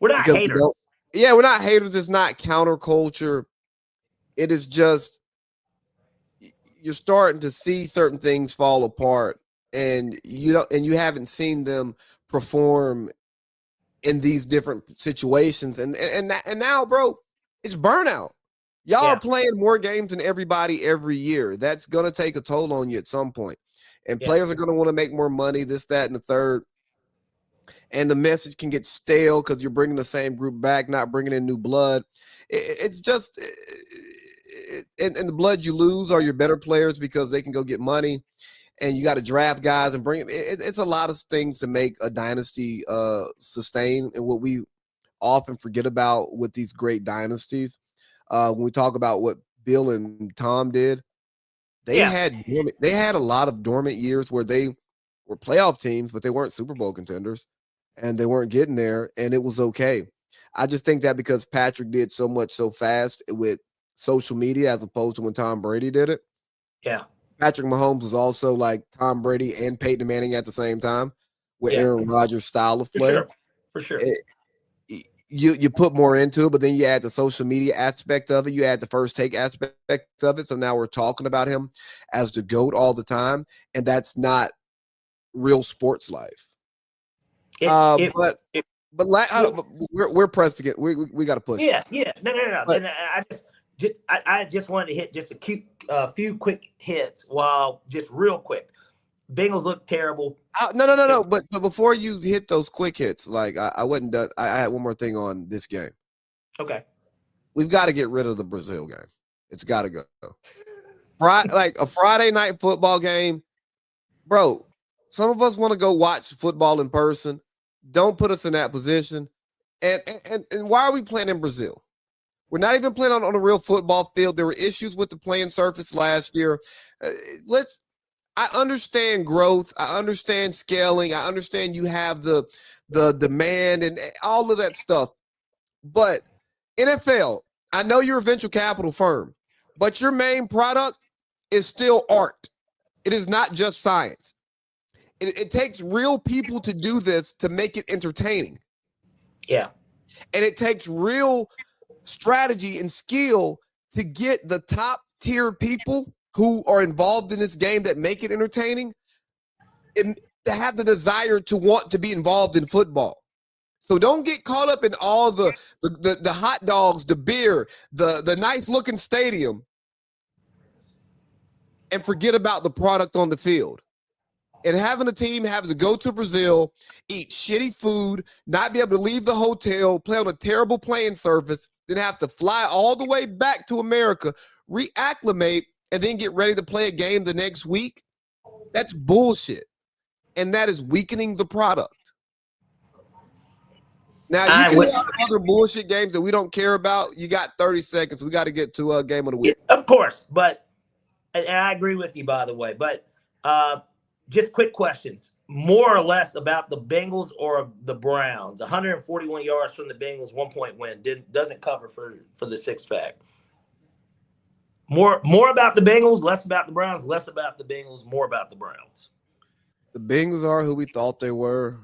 not haters. We're not haters. It's not counterculture. It is just you're starting to see certain things fall apart, and you haven't seen them perform in these different situations, and now, bro, it's burnout. Y'all are playing more games than everybody every year. That's going to take a toll on you at some point. And players are going to want to make more money, this, that, and the third. And the message can get stale because you're bringing the same group back, not bringing in new blood. It's just and the blood you lose are your better players because they can go get money. And you got to draft guys and bring them. It's a lot of things to make a dynasty sustain. And what we often forget about with these great dynasties, when we talk about what Bill and Tom did, they had a lot of dormant years where they were playoff teams, but they weren't Super Bowl contenders, and they weren't getting there, and it was okay. I just think that because Patrick did so much so fast with social media as opposed to when Tom Brady did it. Yeah. Patrick Mahomes was also like Tom Brady and Peyton Manning at the same time with Aaron Rodgers' style of play. For sure. You put more into it, but then you add the social media aspect of it. You add the first take aspect of it. So now we're talking about him as the GOAT all the time, and that's not real sports life. But we're pressed to get. We got to push. Yeah. No. But, and I just wanted to hit just a few quick hits while just real quick. Bengals look terrible. No. But before you hit those quick hits, like I wasn't done. I had one more thing on this game. Okay. We've got to get rid of the Brazil game. It's got to go. Like a Friday night football game, bro. Some of us want to go watch football in person. Don't put us in that position. And why are we playing in Brazil? We're not even playing on a real football field. There were issues with the playing surface last year. I understand growth. I understand scaling. I understand you have the the demand and all of that stuff. But NFL, I know you're a venture capital firm, but your main product is still art. It is not just science. It takes real people to do this to make it entertaining. Yeah. And it takes real strategy and skill to get the top tier people who are involved in this game that make it entertaining and to have the desire to want to be involved in football. So don't get caught up in all the hot dogs, the beer, the nice looking stadium, and forget about the product on the field. And having a team have to go to Brazil, eat shitty food, not be able to leave the hotel, play on a terrible playing surface, then have to fly all the way back to America, reacclimate, and then get ready to play a game the next week, that's bullshit. And that is weakening the product. Now, you can have other bullshit games that we don't care about. You got 30 seconds. We got to get to a game of the week. Of course, but and I agree with you, by the way. But just quick questions. More or less about the Bengals or the Browns. 141 yards from the Bengals, 1-point win. Doesn't cover for the six-pack. More about the Bengals, less about the Browns, less about the Bengals, more about the Browns. The Bengals are who we thought they were.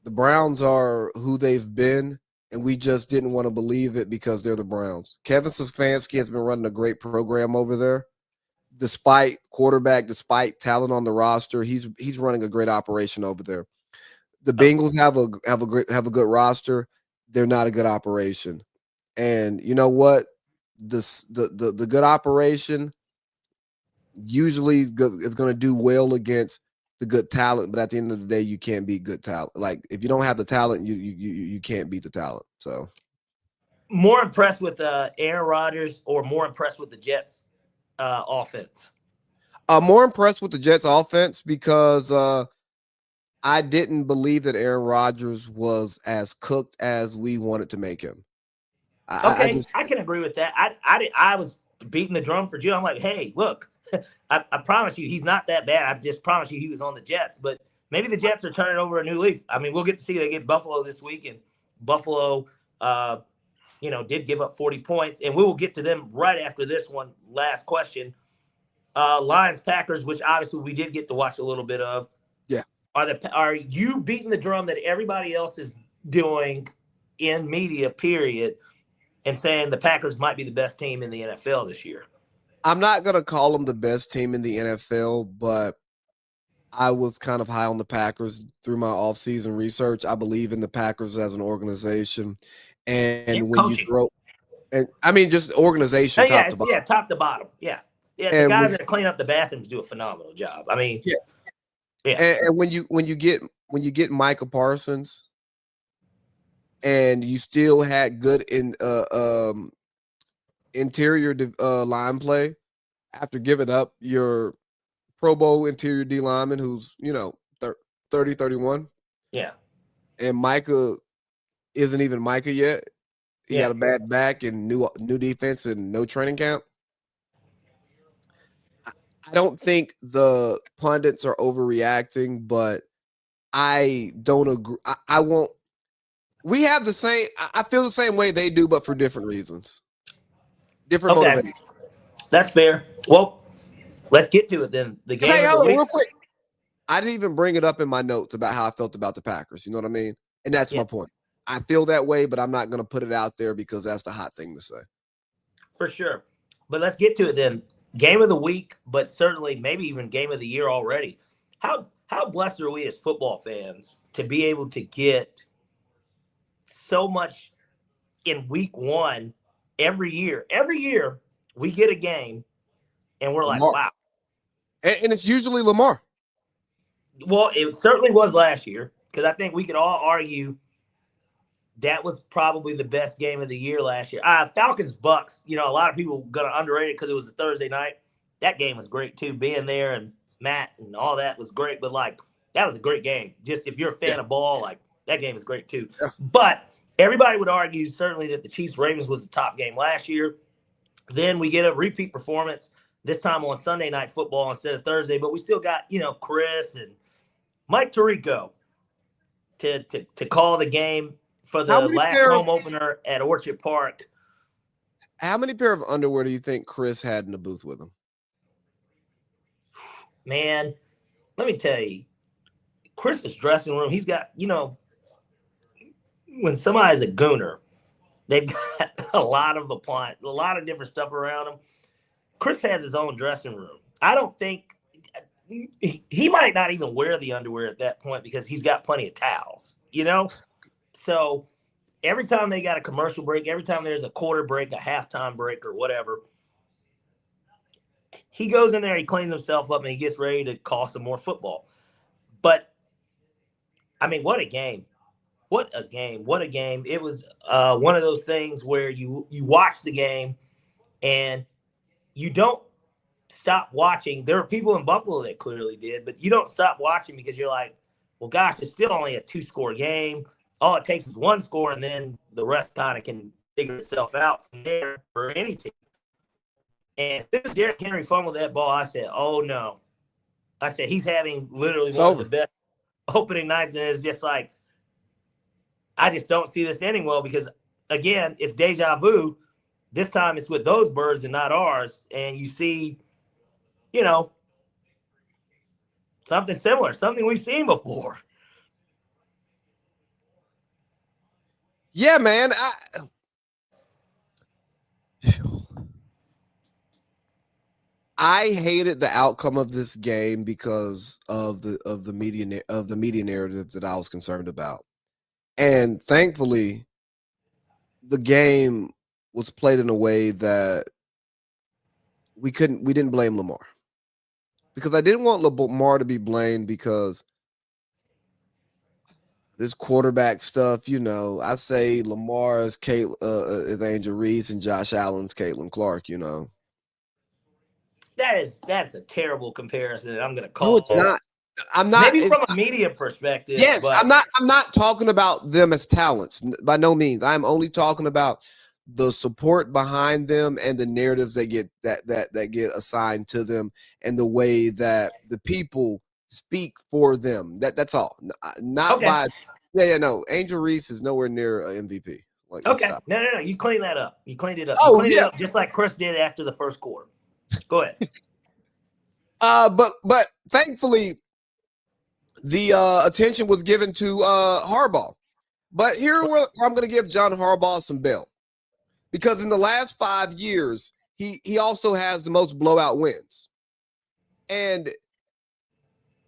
The Browns are who they've been, and we just didn't want to believe it because they're the Browns. Kevin Stefanski has been running a great program over there. Despite talent on the roster, he's running a great operation over there. The Bengals have a good roster. They're not a good operation. And you know what? The good operation usually is going to do well against the good talent, but at the end of the day, you can't beat good talent. Like if you don't have the talent, you can't beat the talent. So, more impressed with Aaron Rodgers or more impressed with the Jets offense? More impressed with the Jets offense because I didn't believe that Aaron Rodgers was as cooked as we wanted to make him. I can agree with that. I was beating the drum for Jim. I'm like, hey, look. I promise you, he's not that bad. I just promise you he was on the Jets. But maybe the Jets are turning over a new leaf. I mean, we'll get to see they get Buffalo this week. And Buffalo, did give up 40 points. And we will get to them right after this one. Last question. Lions-Packers, which obviously we did get to watch a little bit of. Yeah. Are you beating the drum that everybody else is doing in media, period, and saying the Packers might be the best team in the NFL this year? I'm not going to call them the best team in the NFL, but I was kind of high on the Packers through my offseason research. I believe in the Packers as an organization. And when coaching. you throw – and I mean just organization top to bottom. Yeah, top to bottom. Yeah. Yeah, the guys that clean up the bathrooms do a phenomenal job. I mean – yeah. And when you get Micah Parsons and you still had good interior line play after giving up your Pro Bowl interior D lineman who's 30, 31. Yeah. And Micah isn't even Micah yet. He got a bad back and new defense and no training camp. I don't think the pundits are overreacting, but I don't agree. I won't. We have the same. I feel the same way they do, but for different reasons. Different motivations. That's fair. Well, let's get to it then. The game. Hey, hold on, real quick. I didn't even bring it up in my notes about how I felt about the Packers. You know what I mean? And that's my point. I feel that way, but I'm not going to put it out there because that's the hot thing to say. For sure. But let's get to it then. Game of the week, but certainly maybe even game of the year already. How blessed are we as football fans to be able to get so much in week one every year? Every year we get a game and we're Lamar. Like, wow. And it's usually Lamar. Well, it certainly was last year because I think we could all argue that was probably the best game of the year last year. Falcons Bucks, a lot of people going to underrate it because it was a Thursday night. That game was great too. Being there and Matt and all that was great. But that was a great game. Just if you're a fan of ball, that game is great too. Yeah. But everybody would argue certainly that the Chiefs-Ravens was the top game last year. Then we get a repeat performance this time on Sunday Night Football instead of Thursday. But we still got, Chris and Mike Tirico. to call the game for How the many last pair home opener at Orchard Park. How many pair of underwear do you think Chris had in the booth with him? Man, let me tell you, Chris's dressing room, he's got, when somebody's a gooner, they've got a lot of appliance, a lot of different stuff around him. Chris has his own dressing room. I don't think he might not even wear the underwear at that point because he's got plenty of towels, So every time they got a commercial break, every time there's a quarter break, a halftime break, or whatever, he goes in there, he cleans himself up, and he gets ready to call some more football. But, I mean, what a game. What a game. What a game. It was one of those things where you watch the game and you don't stop watching. There were people in Buffalo that clearly did, but you don't stop watching because you're like, well, gosh, it's still only a 2-score game. All it takes is 1 score, and then the rest kind of can figure itself out from there for any team. And as soon as Derrick Henry fumbled that ball, I said, oh, no. I said, he's having literally one of the best opening nights, and it's just like, I just don't see this ending well because, again, it's deja vu. This time it's with those birds and not ours. And you see, something similar, something we've seen before. Yeah, man. I hated the outcome of this game because of the media narrative that I was concerned about. And thankfully, the game was played in a way that we didn't blame Lamar. Because I didn't want Lamar to be blamed because this quarterback stuff, I say Lamar is Angel Reese and Josh Allen's Caitlin Clark, That's a terrible comparison. I'm going to call. No, it's not. I'm not. Maybe from a media perspective. Yes, but I'm not talking about them as talents by no means. I'm only talking about the support behind them and the narratives that get assigned to them and the way that the people speak for them. That's all. Not okay. by. No. Angel Reese is nowhere near an MVP. Okay. No. You clean that up. You cleaned it up. Oh, you cleaned it up just like Chris did after the first quarter. Go ahead. But thankfully, the attention was given to Harbaugh. But here where I'm going to give John Harbaugh some bail. Because in the last 5 years, he also has the most blowout wins. And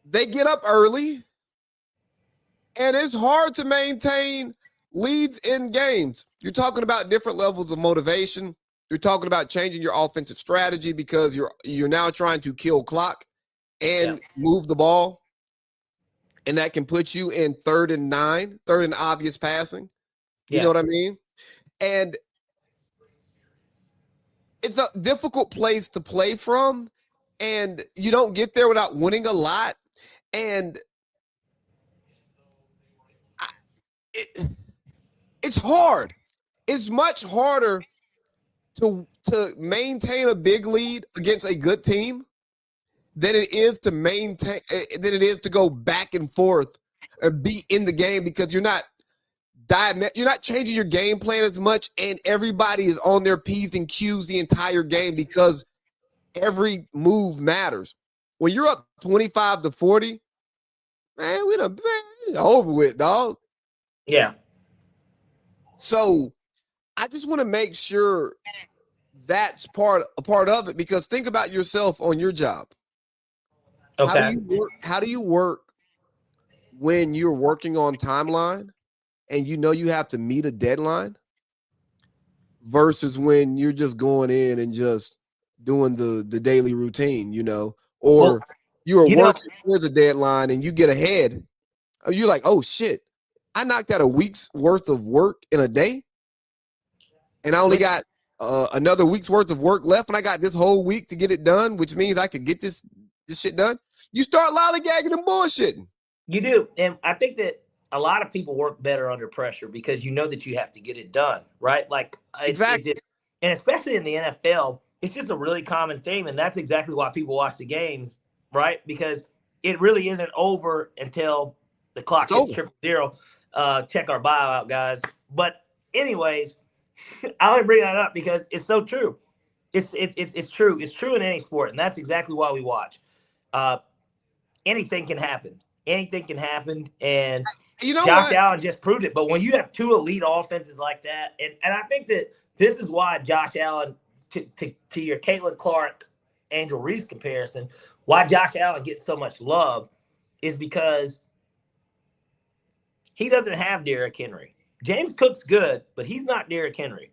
they get up early, and it's hard to maintain leads in games. You're talking about different levels of motivation. You're talking about changing your offensive strategy because you're now trying to kill clock and move the ball. And that can put you in 3rd and 9, 3rd and obvious passing. You know what I mean? And it's a difficult place to play from. And you don't get there without winning a lot. And it's hard. It's much harder to maintain a big lead against a good team than it is to go back and forth and be in the game because you're not changing your game plan as much, and everybody is on their P's and Q's the entire game because every move matters. When you're up 25-40, man, it's over with, dog. Yeah. So I just want to make sure that's a part of it because think about yourself on your job. Okay. How do you work when you're working on timeline and you have to meet a deadline versus when you're just going in and just doing the daily routine, or you are working towards a deadline and you get ahead. You're like, oh shit, I knocked out a week's worth of work in a day and I only got another week's worth of work left and I got this whole week to get it done, which means I could get this shit done. You start lollygagging and bullshitting. You do. And I think that a lot of people work better under pressure because you know that you have to get it done, right? Like exactly. And especially in the NFL, it's just a really common theme. And that's exactly why people watch the games, right? Because it really isn't over until The clock hits 000. Check our bio out, guys. But anyways, I only bring that up because it's so true. It's true. It's true in any sport, and that's exactly why we watch. Anything can happen. Anything can happen, and Josh Allen just proved it. But when you have two elite offenses like that, and I think that this is why Josh Allen, to your Caitlin Clark, Angel Reese comparison, why Josh Allen gets so much love is because he doesn't have Derrick Henry. James Cook's good, but he's not Derrick Henry.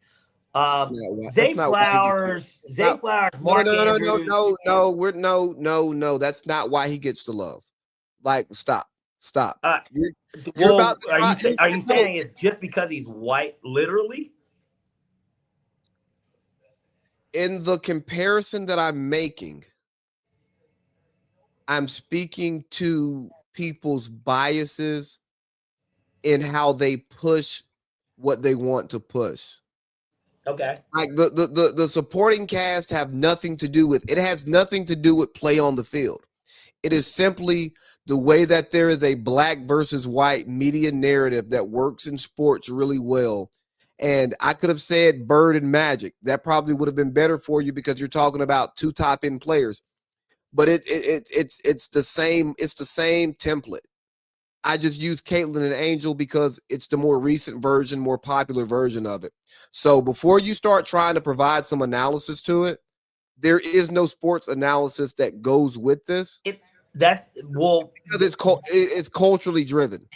Zay Flowers, Mark Andrews. No. That's not why he gets the love. Like, stop. Are you saying it's just because he's white, literally? In the comparison that I'm making, I'm speaking to people's biases in how they push what they want to push. Okay. Like the supporting cast have nothing to do with it. Has nothing to do with play on the field. It is simply the way that there is a black versus white media narrative that works in sports really well. And I could have said Bird and Magic. That probably would have been better for you because you're talking about two top end players. But it's the same template. I just use Caitlin and Angel because it's the more recent version, more popular version of it. So before you start trying to provide some analysis to it, there is no sports analysis that goes with this. Because it's culturally driven.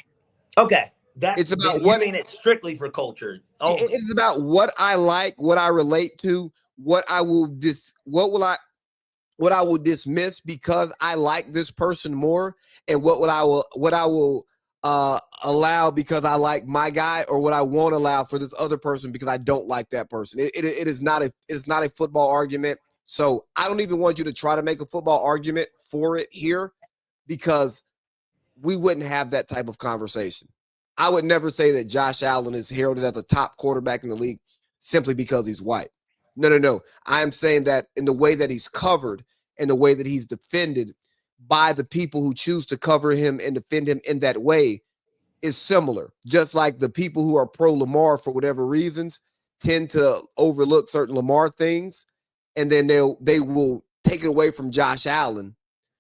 Okay. It's about what you mean it's strictly for culture. It's about what I like, what I relate to, what I will dismiss because I like this person more, and what I will allow because I like my guy, or what I won't allow for this other person because I don't like that person. It is not a football argument. So I don't even want you to try to make a football argument for it here, because we wouldn't have that type of conversation. I would never say that Josh Allen is heralded as the top quarterback in the league simply because he's white. No. I am saying that in the way that he's covered and the way that he's defended by the people who choose to cover him and defend him in that way is similar. Just like the people who are pro Lamar for whatever reasons tend to overlook certain Lamar things, and then they will take it away from Josh Allen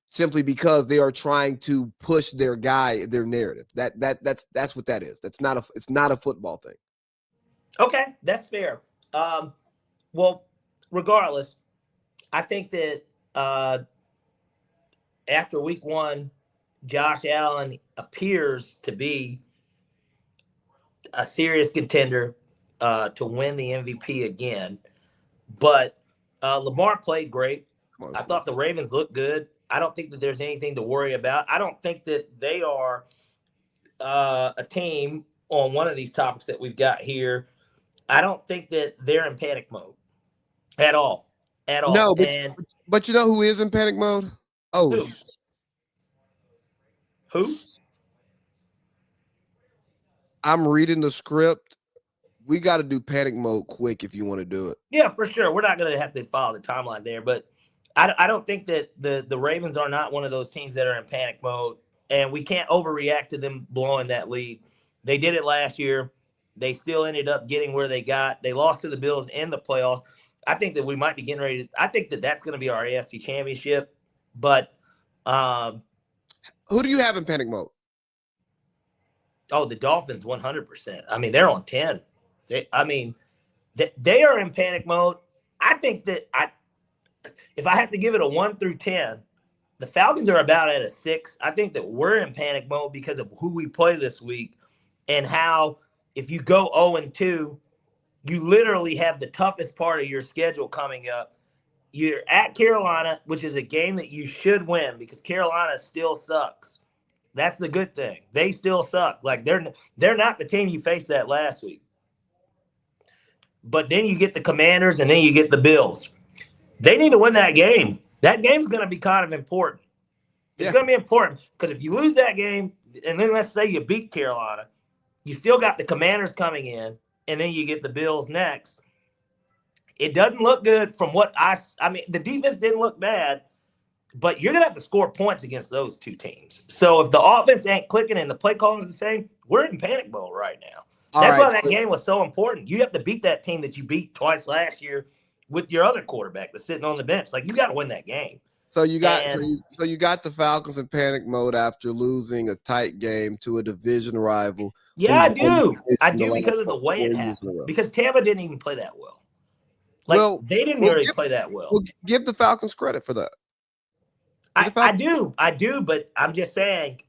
simply because they are trying to push their guy, their narrative. That's what that is. It's not a football thing. Okay, that's fair. Well, regardless, I think that after week one, Josh Allen appears to be a serious contender to win the MVP again. But Lamar played great. I thought the Ravens looked good. I don't think that there's anything to worry about. I don't think that they are a team on one of these topics that we've got here. I don't think that they're in panic mode at all. No, but you know who is in panic mode? Oh, who? I'm reading the script. We got to do panic mode quick if you want to do it. Yeah, for sure. We're not going to have to follow the timeline there, but I don't think that the Ravens are not one of those teams that are in panic mode, and we can't overreact to them blowing that lead. They did it last year. They still ended up getting where they got. They lost to the Bills in the playoffs. I think that we might be getting ready I think that that's going to be our AFC championship, but who do you have in panic mode? Oh, the Dolphins, 100%. I mean, they're on 10. They are in panic mode. I think that if I have to give it a 1 through 10, the Falcons are about at a 6. I think that we're in panic mode because of who we play this week and how if you go 0-2, you literally have the toughest part of your schedule coming up. You're at Carolina, which is a game that you should win because Carolina still sucks. That's the good thing. They still suck. Like they're not the team you faced that last week. But then you get the Commanders and then you get the Bills. They need to win that game. That game's going to be kind of important. It's going to be important because if you lose that game, and then let's say you beat Carolina, you still got the Commanders coming in, and then you get the Bills next. It doesn't look good from what I mean, the defense didn't look bad. But you're going to have to score points against those two teams. So if the offense ain't clicking and the play calling is the same, we're in panic mode right now. That's why that game was so important. You have to beat that team that you beat twice last year with your other quarterback that's sitting on the bench. Like, you got to win that game. So you got you got the Falcons in panic mode after losing a tight game to a division rival. Yeah, I do. I do because of the way it happened. Because Tampa didn't even play that well. Like, they didn't really play that well. Well, give the Falcons credit for that. I do, but I'm just saying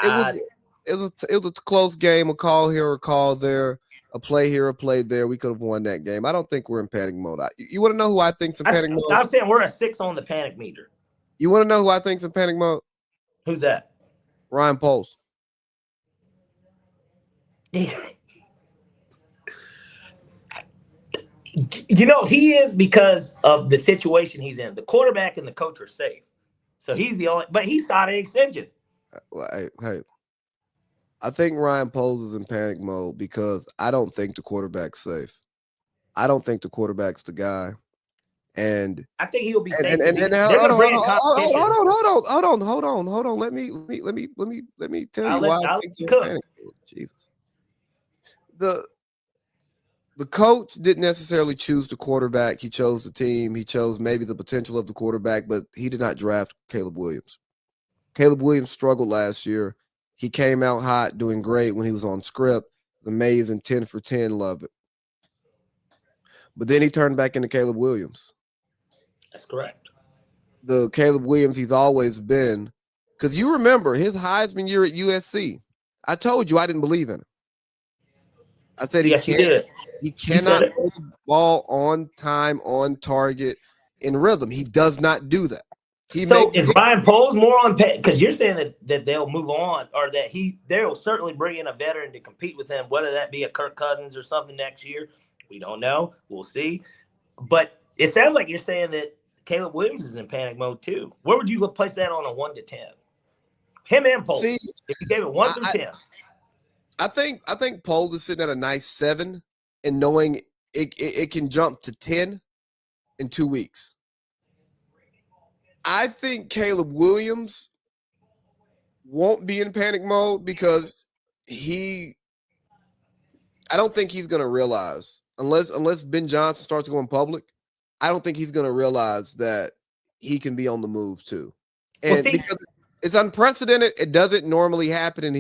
it was a close game, a call here, a call there, a play here, a play there. We could have won that game. I don't think we're in panic mode. You want to know who I think's in panic mode? I'm saying we're a 6 on the panic meter. You want to know who I think's in panic mode? Who's that? Ryan Poles. You know, he is because of the situation he's in. The quarterback and the coach are safe. So he's the only, but he signed an extension. Hey, I think Ryan Poles is in panic mode because I don't think the quarterback's safe. I don't think the quarterback's the guy. And I think he'll be safe. Hold on. Let me tell you why I think he's in panic mode. Jesus. The coach didn't necessarily choose the quarterback. He chose the team. He chose maybe the potential of the quarterback, but he did not draft Caleb Williams. Caleb Williams struggled last year. He came out hot, doing great when he was on script. Amazing, 10 for 10, love it. But then he turned back into Caleb Williams. That's correct. The Caleb Williams he's always been. Because you remember his Heisman year at USC. I told you I didn't believe in him. I said he cannot throw the ball on time, on target, in rhythm. He does not do that. Is Ryan Poles more on pay? Because you're saying that they'll move on, or that they'll certainly bring in a veteran to compete with him, whether that be a Kirk Cousins or something next year. We don't know. We'll see. But it sounds like you're saying that Caleb Williams is in panic mode too. Where would you place that on a 1 to 10? Him and Poles. If you gave it 1 through 10. I think Poles is sitting at a nice 7 and knowing it can jump to 10 in 2 weeks. I think Caleb Williams won't be in panic mode because I don't think he's going to realize, unless Ben Johnson starts going public, I don't think he's going to realize that he can be on the move too. And because it's unprecedented, it doesn't normally happen, and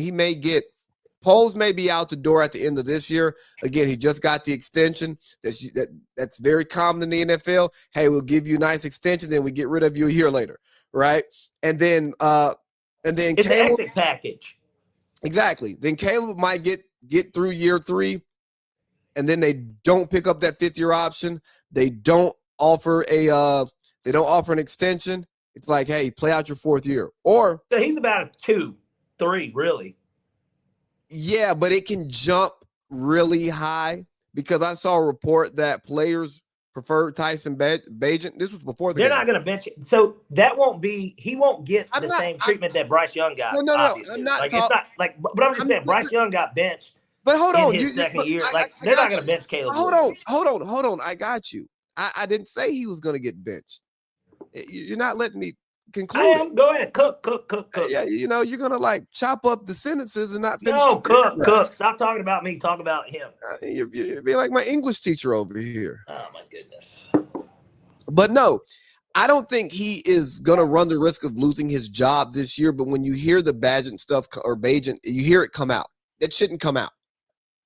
Poles may be out the door at the end of this year. Again, he just got the extension. That's very common in the NFL. Hey, we'll give you a nice extension, then we get rid of you a year later, right? And then it's Caleb, an exit package. Exactly. Then Caleb might get through year 3, and then they don't pick up that 5th-year option. They don't offer an extension. It's like, hey, play out your 4th year. Or so he's about a 2, 3, really. Yeah, but it can jump really high because I saw a report that players preferred Tyson Bagent. This was before They're not going to bench it. So that won't be – he won't get same treatment that Bryce Young got. No. I'm not it's not like – but I'm just saying Bryce Young got benched but hold on, in his second year. They're not going to bench Caleb Williams. Hold on. I got you. I didn't say he was going to get benched. You're not letting me conclude. I am. Go ahead. Cook. Yeah, you're gonna like chop up the sentences and not finish. No, cook. Stop talking about me. Talk about him. You're be like my English teacher over here. Oh my goodness. But no, I don't think he is gonna run the risk of losing his job this year. But when you hear the Bagent stuff or Bagent, you hear it come out. It shouldn't come out.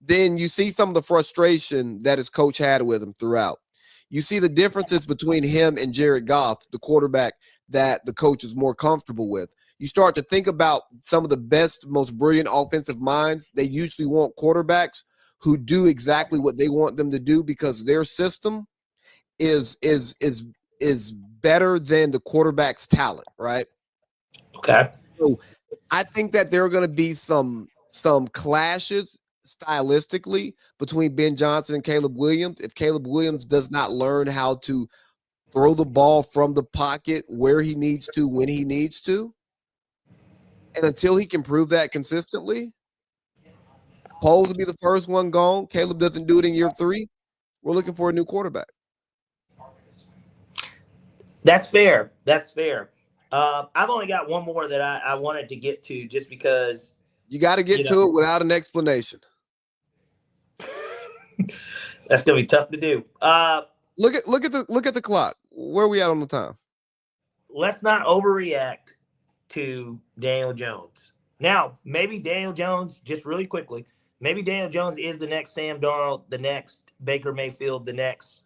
Then you see some of the frustration that his coach had with him throughout. You see the differences between him and Jared Goff, the quarterback that the coach is more comfortable with. You start to think about some of the best, most brilliant offensive minds. They usually want quarterbacks who do exactly what they want them to do because their system is better than the quarterback's talent, right? Okay. So I think that there are going to be some clashes stylistically between Ben Johnson and Caleb Williams. If Caleb Williams does not learn how to throw the ball from the pocket where he needs to, when he needs to. And until he can prove that consistently, Poles will be the first one gone. Caleb doesn't do it in year 3. We're looking for a new quarterback. That's fair. I've only got one more that I wanted to get to just because. You got to get to it without an explanation. That's gonna be tough to do. Look at the clock. Where are we at on the time? Let's not overreact to Daniel Jones. Now, maybe Daniel Jones, just really quickly, maybe Daniel Jones is the next Sam Darnold, the next Baker Mayfield, the next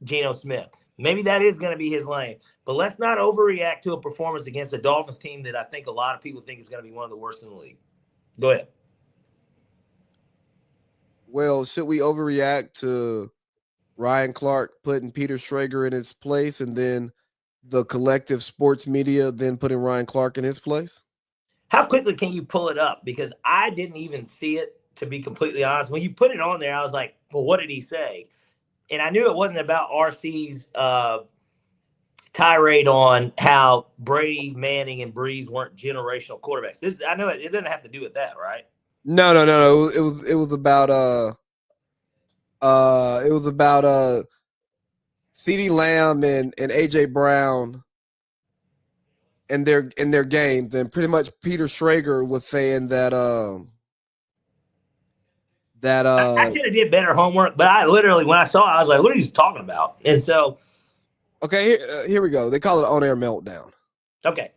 Geno Smith. Maybe that is going to be his lane. But let's not overreact to a performance against a Dolphins team that I think a lot of people think is going to be one of the worst in the league. Go ahead. Well, should we overreact to Ryan Clark putting Peter Schrager in his place and then the collective sports media then putting Ryan Clark in his place? How quickly can you pull it up? Because I didn't even see it, to be completely honest. When you put it on there, I was like, well, what did he say? And I knew it wasn't about RC's tirade on how Brady, Manning, and Breeze weren't generational quarterbacks. I know it doesn't have to do with that, right? No. It was about CeeDee Lamb and AJ Brown in their games, and pretty much Peter Schrager was saying that I should have did better homework, but I literally, when I saw it, I was like, what are you talking about? And so okay, here we go. They call it on-air meltdown. Okay.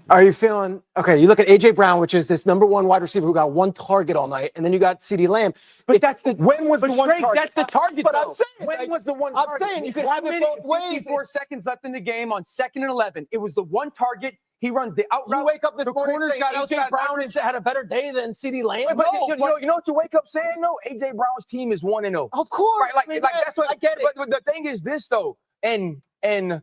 Are you feeling okay? You look at AJ Brown, which is this number one wide receiver who got one target all night, and then you got CeeDee Lamb. But that's the when was the one target? That's the target. But though. I'm saying when was the one target? I'm saying you could have it both ways. 54 seconds left in the game on 2nd and 11. It was the one target. He runs the out route. You wake up this morning corners saying got AJ Brown had a better day than CeeDee Lamb. But you know what you wake up saying? No, AJ Brown's team is 1-0. Of course, right? Like that's what I get it. But the thing is this though, and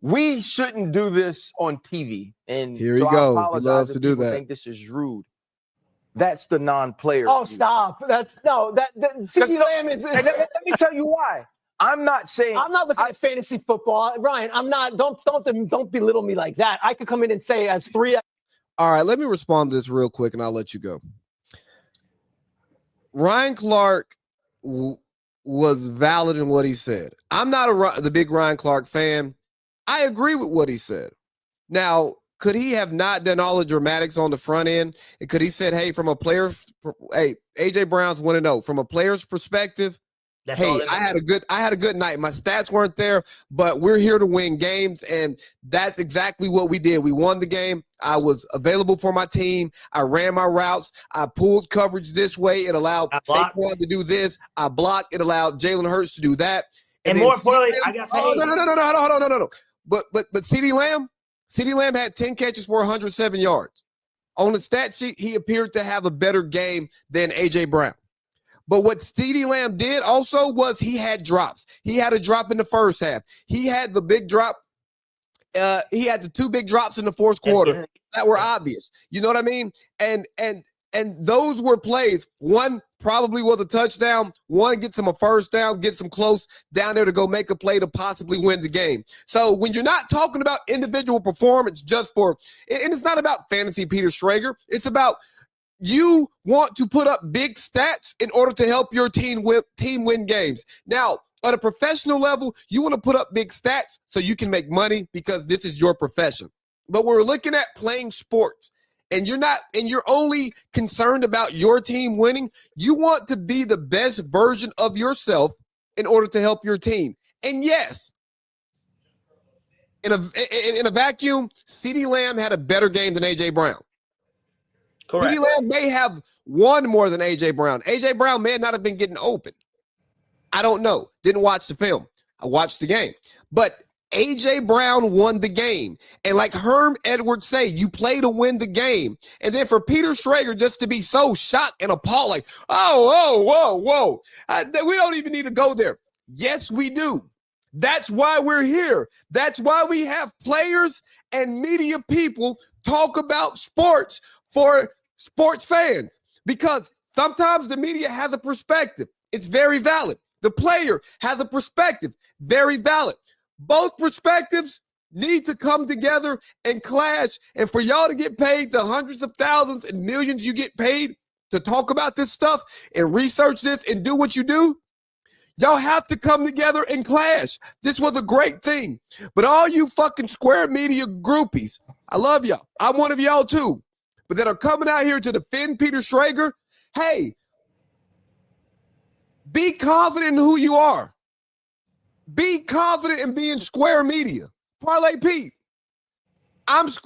we shouldn't do this on TV. And here you so go. I apologize he loves if to do people that. think this is rude. That's the non-player. Oh, stop! That CeeDee Lamb is. And let me tell you why. I'm not saying I'm not looking at fantasy football, Ryan. I'm not. Don't belittle me like that. I could come in and say as 3. All right, let me respond to this real quick, and I'll let you go. Ryan Clark was valid in what he said. I'm not the big Ryan Clark fan. I agree with what he said. Now, could he have not done all the dramatics on the front end? And could he said, hey, from a player, hey, AJ Brown's 1-0. From a player's perspective, hey, I had a good night. My stats weren't there, but we're here to win games, and that's exactly what we did. We won the game. I was available for my team. I ran my routes. I pulled coverage this way. It allowed Saquon to do this. I blocked. It allowed Jalen Hurts to do that. And more importantly, I got paid. Oh, no. But CeeDee Lamb had 10 catches for 107 yards. On the stat sheet, he appeared to have a better game than AJ Brown. But what CeeDee Lamb did also was he had drops. He had a drop in the first half. He had the big drop. He had the 2 big drops in the fourth quarter that were obvious. You know what I mean? And those were plays. One probably was a touchdown. One gets him a first down, gets him close down there to go make a play to possibly win the game. So when you're not talking about individual performance just for, and it's not about fantasy Peter Schrager, it's about you want to put up big stats in order to help your team win games. Now, on a professional level, you want to put up big stats so you can make money because this is your profession. But we're looking at playing sports, and you're only concerned about your team winning. You want to be the best version of yourself in order to help your team. And yes, in a vacuum, CeeDee Lamb had a better game than AJ Brown. Correct. CeeDee Lamb may have won more than AJ Brown. AJ Brown may not have been getting open. I don't know. Didn't watch the film. I watched the game. But AJ Brown won the game. And like Herm Edwards say, you play to win the game. And then for Peter Schrager just to be so shocked and appalled, like, whoa. We don't even need to go there. Yes, we do. That's why we're here. That's why we have players and media people talk about sports for sports fans. Because sometimes the media has a perspective. It's very valid. The player has a perspective. Very valid. Both perspectives need to come together and clash. And for y'all to get paid the hundreds of thousands and millions you get paid to talk about this stuff and research this and do what you do, Y'all have to come together and clash. This was a great thing. But all you fucking Square Media groupies, I love y'all. I'm one of y'all too. But that are coming out here to defend Peter Schrager, hey, be confident in who you are. Be confident in being Square Media. Parlay Pete,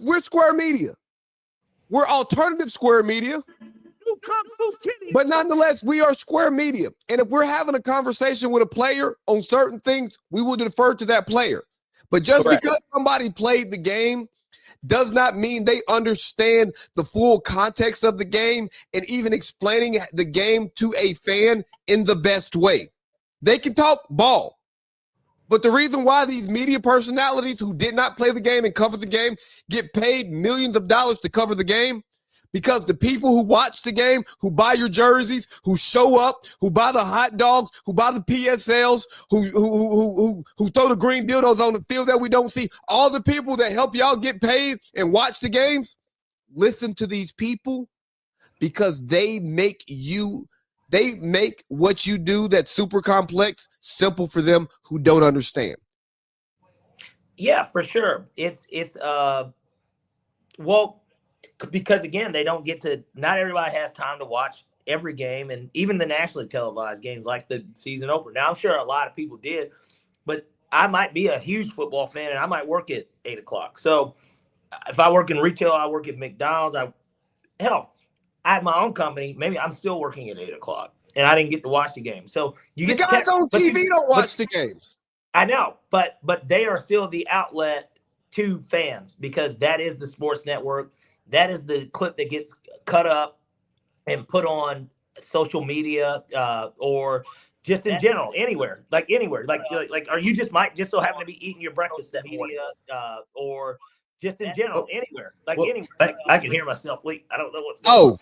we're Square Media. We're alternative Square Media. But nonetheless, we are Square Media. And if we're having a conversation with a player on certain things, we will defer to that player. But just because somebody played the game does not mean they understand the full context of the game and even explaining the game to a fan in the best way. They can talk ball. But the reason why these media personalities who did not play the game and cover the game get paid millions of dollars to cover the game, because the people who watch the game, who buy your jerseys, who show up, who buy the hot dogs, who buy the PSLs, who throw the green dildos on the field that we don't see, all the people that help y'all get paid and watch the games, listen to these people because they make what you do that's super complex simple for them who don't understand. Yeah, for sure. It's because again, they don't get to, not everybody has time to watch every game, and even the nationally televised games like the season opener. Now, I'm sure a lot of people did, but I might be a huge football fan and I might work at 8 o'clock. So if I work in retail, I work at McDonald's. I have my own company. Maybe I'm still working at 8 o'clock and I didn't get to watch the game. So you get the guys on TV don't watch the games. I know, but they are still the outlet to fans because that is the sports network. That is the clip that gets cut up and put on social media or just in general, anywhere. Like, are you might just so happen to be eating your breakfast that morning or just in general, anywhere. Anywhere. I can hear myself leak. I don't know what's going on.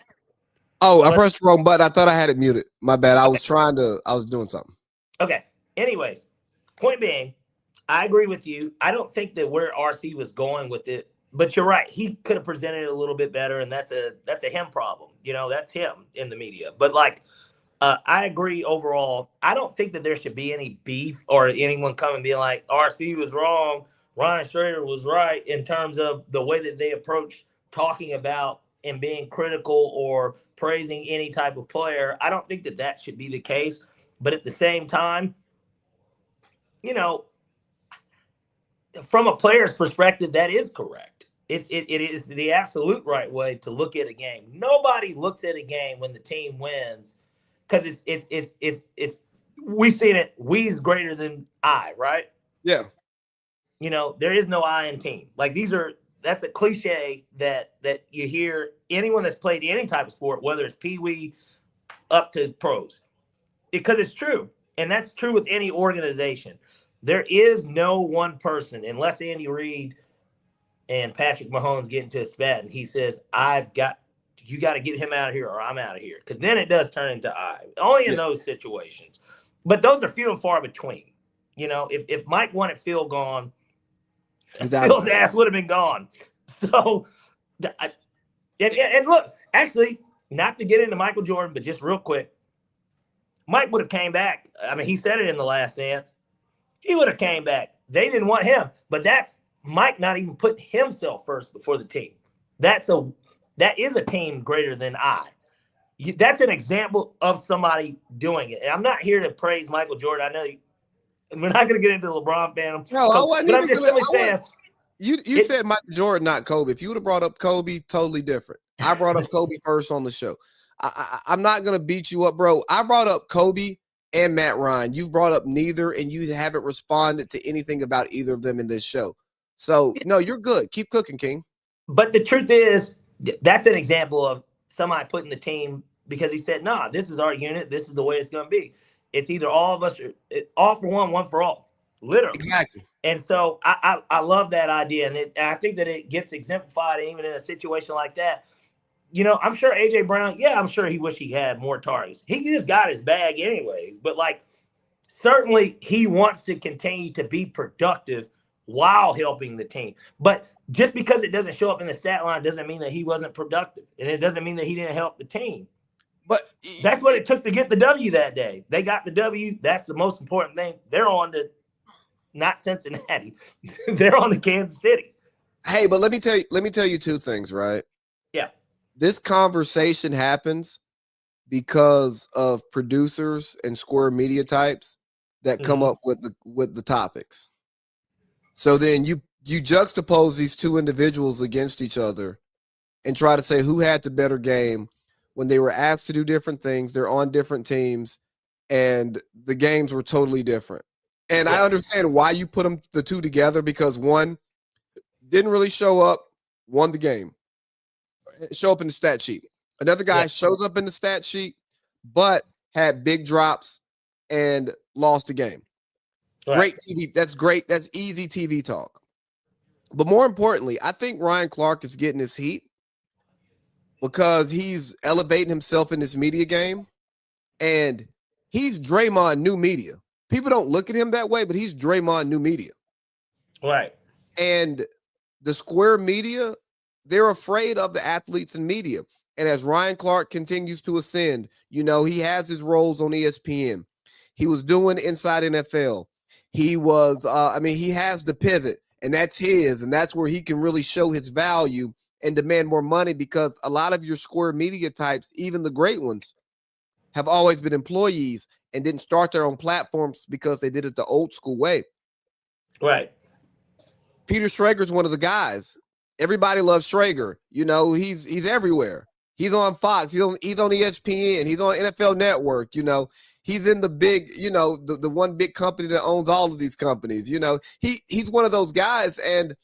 Oh, I pressed the wrong button. I thought I had it muted. My bad. I was doing something. Okay. Anyways, point being, I agree with you. I don't think that where RC was going with it, but you're right. He could have presented it a little bit better, and that's a him problem. That's him in the media. But I agree overall. I don't think that there should be any beef or anyone coming being like, RC was wrong, Ryan Schrader was right in terms of the way that they approach talking about and being critical or praising any type of player. I don't think that should be the case. But at the same time, from a player's perspective, that is correct. It is the absolute right way to look at a game. Nobody looks at a game when the team wins because it's we've seen it. We's greater than I, right? Yeah. There is no I in team. That's a cliche that you hear anyone that's played any type of sport, whether it's peewee up to pros, because it's true. And that's true with any organization. There is no one person, unless Andy Reid and Patrick Mahomes get into a spat and he says, you got to get him out of here or I'm out of here. Because then it does turn into only in those situations. But those are few and far between. If Mike wanted Phil gone, Phil's ass would have been gone. So, and look, actually, not to get into Michael Jordan, but just real quick, Mike would have came back. I mean, he said it in The Last Dance. He would have came back. They didn't want him, but that's Mike not even putting himself first before the team. That is a team greater than I. That's an example of somebody doing it. And I'm not here to praise Michael Jordan. I know we're not going to get into LeBron fan. No, I wasn't but I'm just simply saying. You said Michael Jordan, not Kobe. If you would have brought up Kobe, totally different. I brought up Kobe first on the show. I'm not going to beat you up, bro. I brought up Kobe and Matt Ryan. You've brought up neither, and you haven't responded to anything about either of them in this show. So, no, you're good. Keep cooking, King. But the truth is, that's an example of somebody putting the team because he said, nah, this is our unit. This is the way it's going to be. It's either all of us or all for one for all. Literally. Exactly. And so I love that idea. And I think that it gets exemplified even in a situation like that. I'm sure A.J. Brown, I'm sure he wished he had more targets. He just got his bag anyways. But, certainly he wants to continue to be productive while helping the team. But just because it doesn't show up in the stat line doesn't mean that he wasn't productive. And it doesn't mean that he didn't help the team. But that's what it took to get the W that day. They got the W. That's the most important thing. They're on to not Cincinnati. They're on to Kansas City. Hey, but let me tell you two things, right? Yeah. This conversation happens because of producers and Square media types that come up with the topics. So then you juxtapose these two individuals against each other and try to say who had the better game when they were asked to do different things. They're on different teams, and the games were totally different. And I understand why you put the two together, because one didn't really show up, won the game, show up in the stat sheet. Another guy shows up in the stat sheet, but had big drops and lost the game. Right. Great TV. That's great. That's easy TV talk. But more importantly, I think Ryan Clark is getting his heat because he's elevating himself in this media game, and he's Draymond new media. People don't look at him that way, but he's Draymond new media. Right. And the Square media, they're afraid of the athletes and media. And as Ryan Clark continues to ascend, you know, he has his roles on ESPN. He was doing Inside NFL. He was, he has the pivot, and that's his, and that's where he can really show his value and demand more money, because a lot of your Square media types, even the great ones, have always been employees and didn't start their own platforms because they did it the old school way. Right. Peter Schrager's one of the guys. Everybody loves Schrager. You know, he's everywhere. He's on Fox. He's on ESPN. He's on NFL Network. You know, he's in the big, you know, the one big company that owns all of these companies. You know, he's one of those guys, and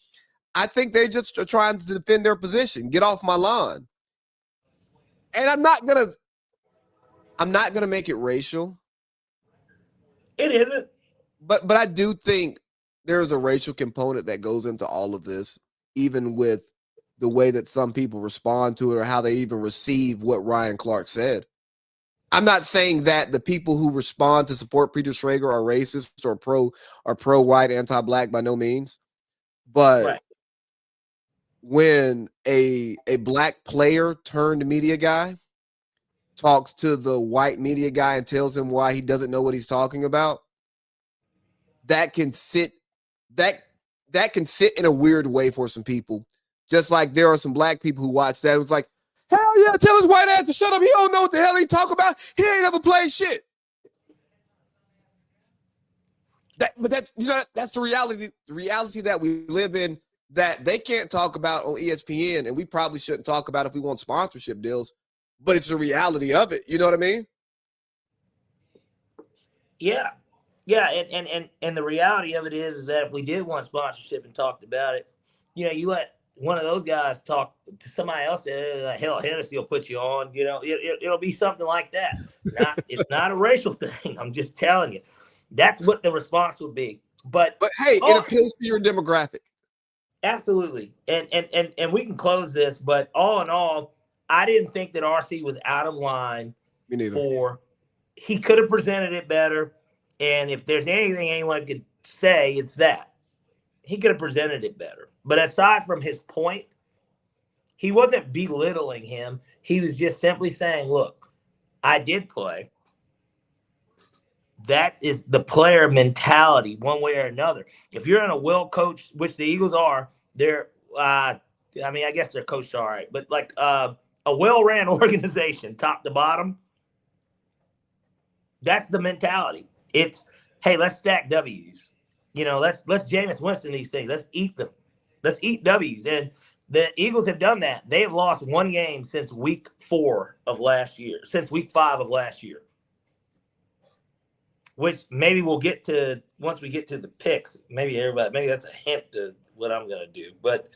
I think they just are trying to defend their position. Get off my lawn. And I'm not gonna make it racial. It isn't. But I do think there's a racial component that goes into all of this, even with the way that some people respond to it or how they even receive what Ryan Clark said. I'm not saying that the people who respond to support Peter Schrager are racist or pro-white, anti-black, by no means. But when a black player turned media guy talks to the white media guy and tells him why he doesn't know what he's talking about, that can sit in a weird way for some people. Just like there are some black people who watch that. It was like, hell yeah, tell his white ass to shut up. He don't know what the hell he talk about. He ain't ever played shit. That's the reality that we live in, that they can't talk about on ESPN, and we probably shouldn't talk about if we want sponsorship deals, but it's the reality of it. You know what I mean? Yeah. Yeah, and the reality of it is that if we did want sponsorship and talked about it, you know, you let one of those guys talk to somebody else, hell, Hennessy will put you on. You know, it'll be something like that. It's not a racial thing. I'm just telling you. That's what the response would be. But hey, it appeals to your demographic. Absolutely. And we can close this, but all in all, I didn't think that RC was out of line. Me neither. He could have presented it better. And if there's anything anyone could say, it's that. He could have presented it better. But aside from his point, he wasn't belittling him. He was just simply saying, look, I did play. That is the player mentality, one way or another. If you're in a well-coached, which the Eagles are, they're, I guess they're coached all right, but like a well-ran organization, top to bottom, that's the mentality. It's, hey, let's stack W's. You know, let's Jameis Winston these things. Let's eat them. Let's eat W's. And the Eagles have done that. They have lost one game since week 5 of last year, which maybe we'll get to once we get to the picks. Maybe that's a hint to what I'm going to do. But,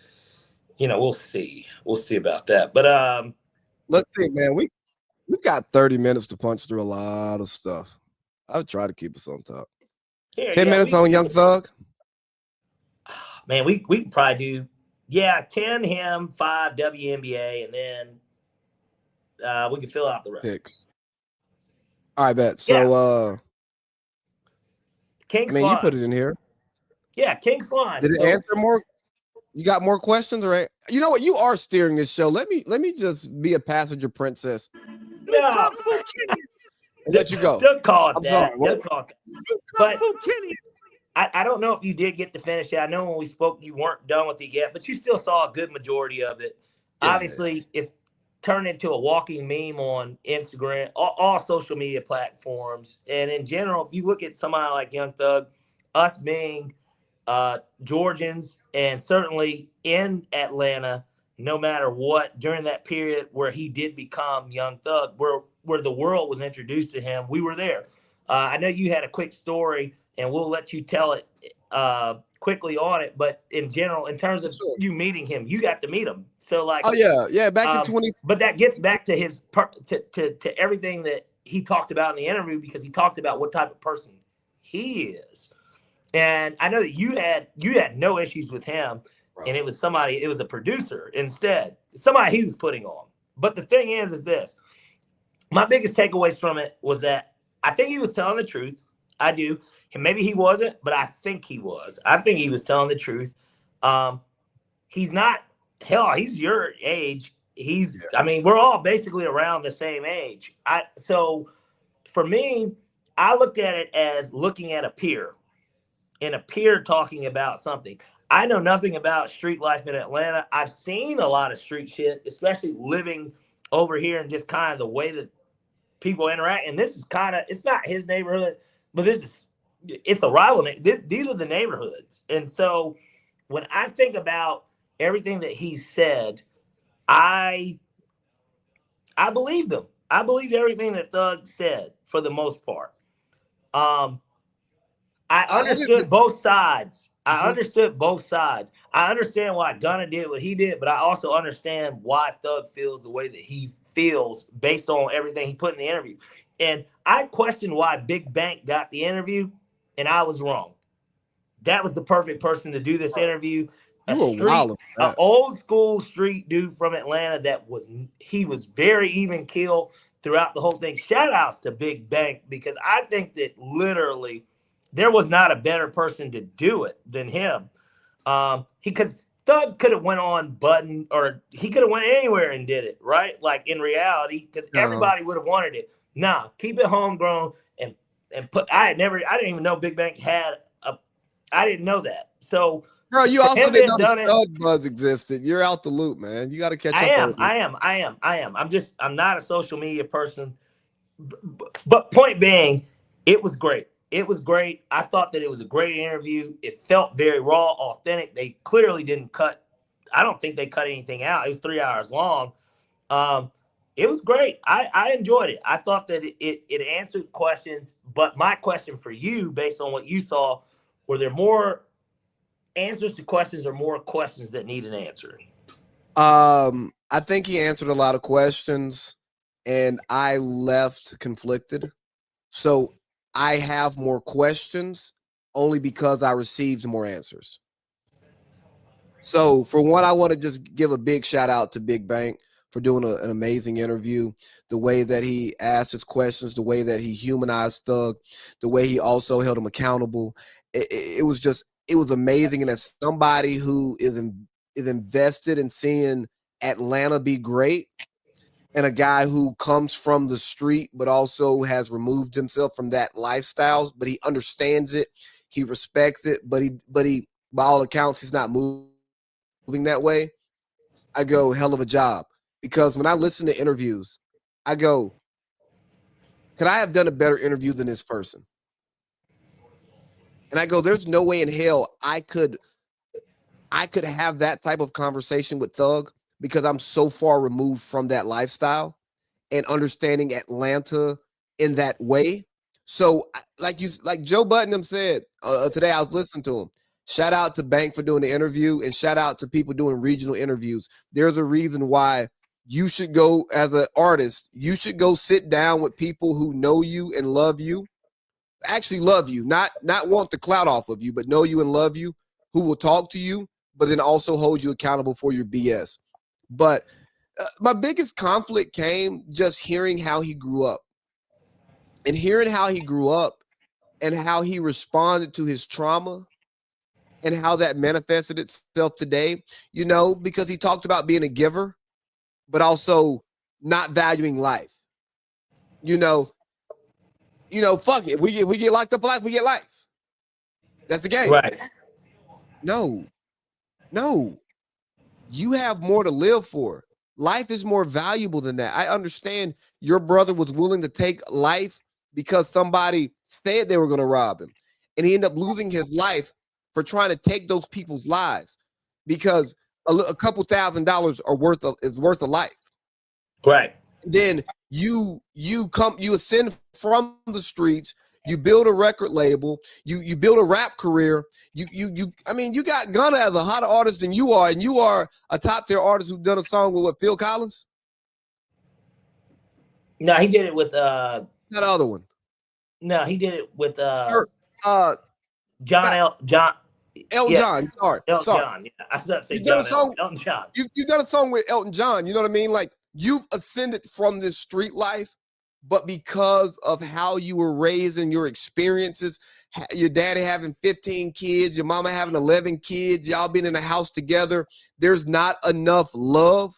you know, we'll see. We'll see about that. But let's see, man. We've got 30 minutes to punch through a lot of stuff. I would try to keep us on top. 10 minutes on Young Thug. Man, we could probably do 10 him, 5 WNBA, and then we can fill out the rest. Picks. All right, bet. So King's you put it in here. Yeah, King's Flying. Did it answer more? You got more questions, right? You know what? You are steering this show. Let me just be a passenger princess. No. Kung Fu Kenny. Let you go. Doug called I'm that. sorry, what? Doug called that. Kung But Fu Kenny. I don't know if you did get to finish it. I know when we spoke, you weren't done with it yet, but you still saw a good majority of it. Yeah, Obviously, it's turned into a walking meme on Instagram, all social media platforms. And in general, if you look at somebody like Young Thug, us being Georgians, and certainly in Atlanta, no matter what, during that period where he did become Young Thug, where the world was introduced to him, we were there. I know you had a quick story, and we'll let you tell it quickly on it. But in general, in terms of you meeting him, you got to meet him. So like, oh yeah, back to 20. But that gets back to his to everything that he talked about in the interview, because he talked about what type of person he is. And I know that you had no issues with him, and it was a producer instead, somebody he was putting on. But the thing is this: my biggest takeaways from it was that I think he was telling the truth. I do. And maybe he wasn't, but I think he was. I think he was telling the truth. He's not, hell, he's your age. I mean, we're all basically around the same age. So for me, I looked at it as looking at a peer, and a peer talking about something. I know nothing about street life in Atlanta. I've seen a lot of street shit, especially living over here and just kind of the way that people interact. And this is it's not his neighborhood, but it's a rival. These are the neighborhoods. And so when I think about everything that he said, I believed him. I believed everything that Thug said for the most part. I understood both sides. I understood both sides. I understand why Gunna did what he did, but I also understand why Thug feels the way that he feels based on everything he put in the interview. And I questioned why Big Bank got the interview, and I was wrong. That was the perfect person to do this interview. An old school street dude from Atlanta he was very even keel throughout the whole thing. Shout outs to Big Bank, because I think that literally there was not a better person to do it than him. Because Thug could have went on Button, or he could have went anywhere and did it, right? Like in reality, because everybody would have wanted it. Nah, keep it homegrown and put. I didn't even know Big Bank had I didn't know that. So, bro, you also didn't know the Thug Buzz existed. You're out the loop, man. You got to catch up. I am. I'm not a social media person. But point being, it was great. It was great. I thought that it was a great interview. It felt very raw, authentic. They clearly didn't cut. I don't think they cut anything out. It was 3 hours long. It was great. I enjoyed it. I thought that it answered questions. But my question for you, based on what you saw, were there more answers to questions or more questions that need an answer? I think he answered a lot of questions, and I left conflicted. So I have more questions only because I received more answers. So for one, I want to just give a big shout out to Big Bank for doing an amazing interview. The way that he asked his questions, the way that he humanized Thug, the way he also held him accountable. It was amazing. And as somebody who is invested in seeing Atlanta be great, and a guy who comes from the street but also has removed himself from that lifestyle, but he understands it, he respects it, but he by all accounts he's not moving that way. I go, hell of a job. Because when I listen to interviews, I go, could I have done a better interview than this person? And I go, there's no way in hell I could have that type of conversation with Thug, because I'm so far removed from that lifestyle and understanding Atlanta in that way. So like Joe Buttonham said today, I was listening to him. Shout out to Bank for doing the interview, and shout out to people doing regional interviews. There's a reason why you should go, as an artist, you should go sit down with people who know you and love you, actually love you, not want the clout off of you, but know you and love you, who will talk to you, but then also hold you accountable for your BS. But my biggest conflict came just hearing how he grew up, and hearing how he grew up and how he responded to his trauma and how that manifested itself today, because he talked about being a giver, but also not valuing life. You know, fuck it. We get locked up for life, we get life. That's the game. Right. No. You have more to live for. Life is more valuable than that. I understand your brother was willing to take life because somebody said they were going to rob him. And he ended up losing his life for trying to take those people's lives because a couple $1,000s is worth a life. Right. Then you ascend from the streets, you build a record label, you build a rap career. I mean, you got Gunna as a hotter artist than you are, and you are a top tier artist who done a song with Phil Collins. No, he did it with that other one. No, he did it with Elton John. Sorry. John. Yeah, I was about to say Elton John. You've done a song with Elton John. You know what I mean? Like, you've ascended from this street life, but because of how you were raised and your experiences, your daddy having 15 kids, your mama having 11 kids, y'all being in a house together, there's not enough love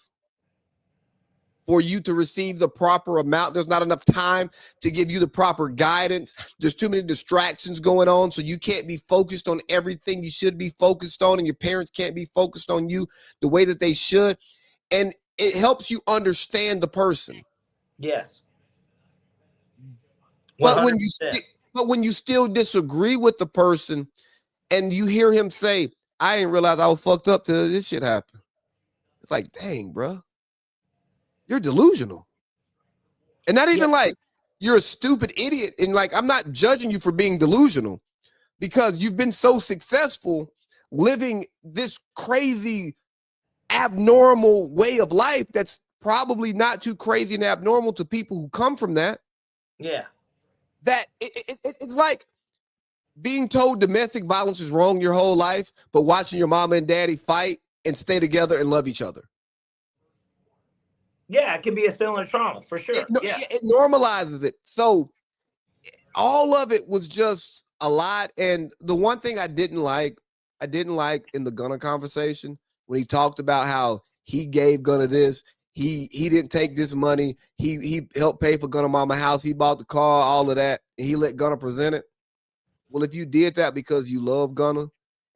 for you to receive the proper amount. There's not enough time to give you the proper guidance. There's too many distractions going on, so you can't be focused on everything you should be focused on, and your parents can't be focused on you the way that they should. And it helps you understand the person. Yes. 100%. But when you still disagree with the person and you hear him say, I didn't realize I was fucked up till this shit happened. It's like, dang, bro. You're delusional. And not even like you're a stupid idiot. And like, I'm not judging you for being delusional because you've been so successful living this crazy, abnormal way of life that's probably not too crazy and abnormal to people who come from that. Yeah. That it's like being told domestic violence is wrong your whole life, but watching your mama and daddy fight and stay together and love each other. Yeah, it could be a similar trauma for sure. It normalizes it. So all of it was just a lot. And the one thing I didn't like in the Gunna conversation when he talked about how he gave Gunna this, he didn't take this money, he helped pay for Gunna mama house, he bought the car, all of that, and he let Gunna present it. Well, if you did that because you love Gunna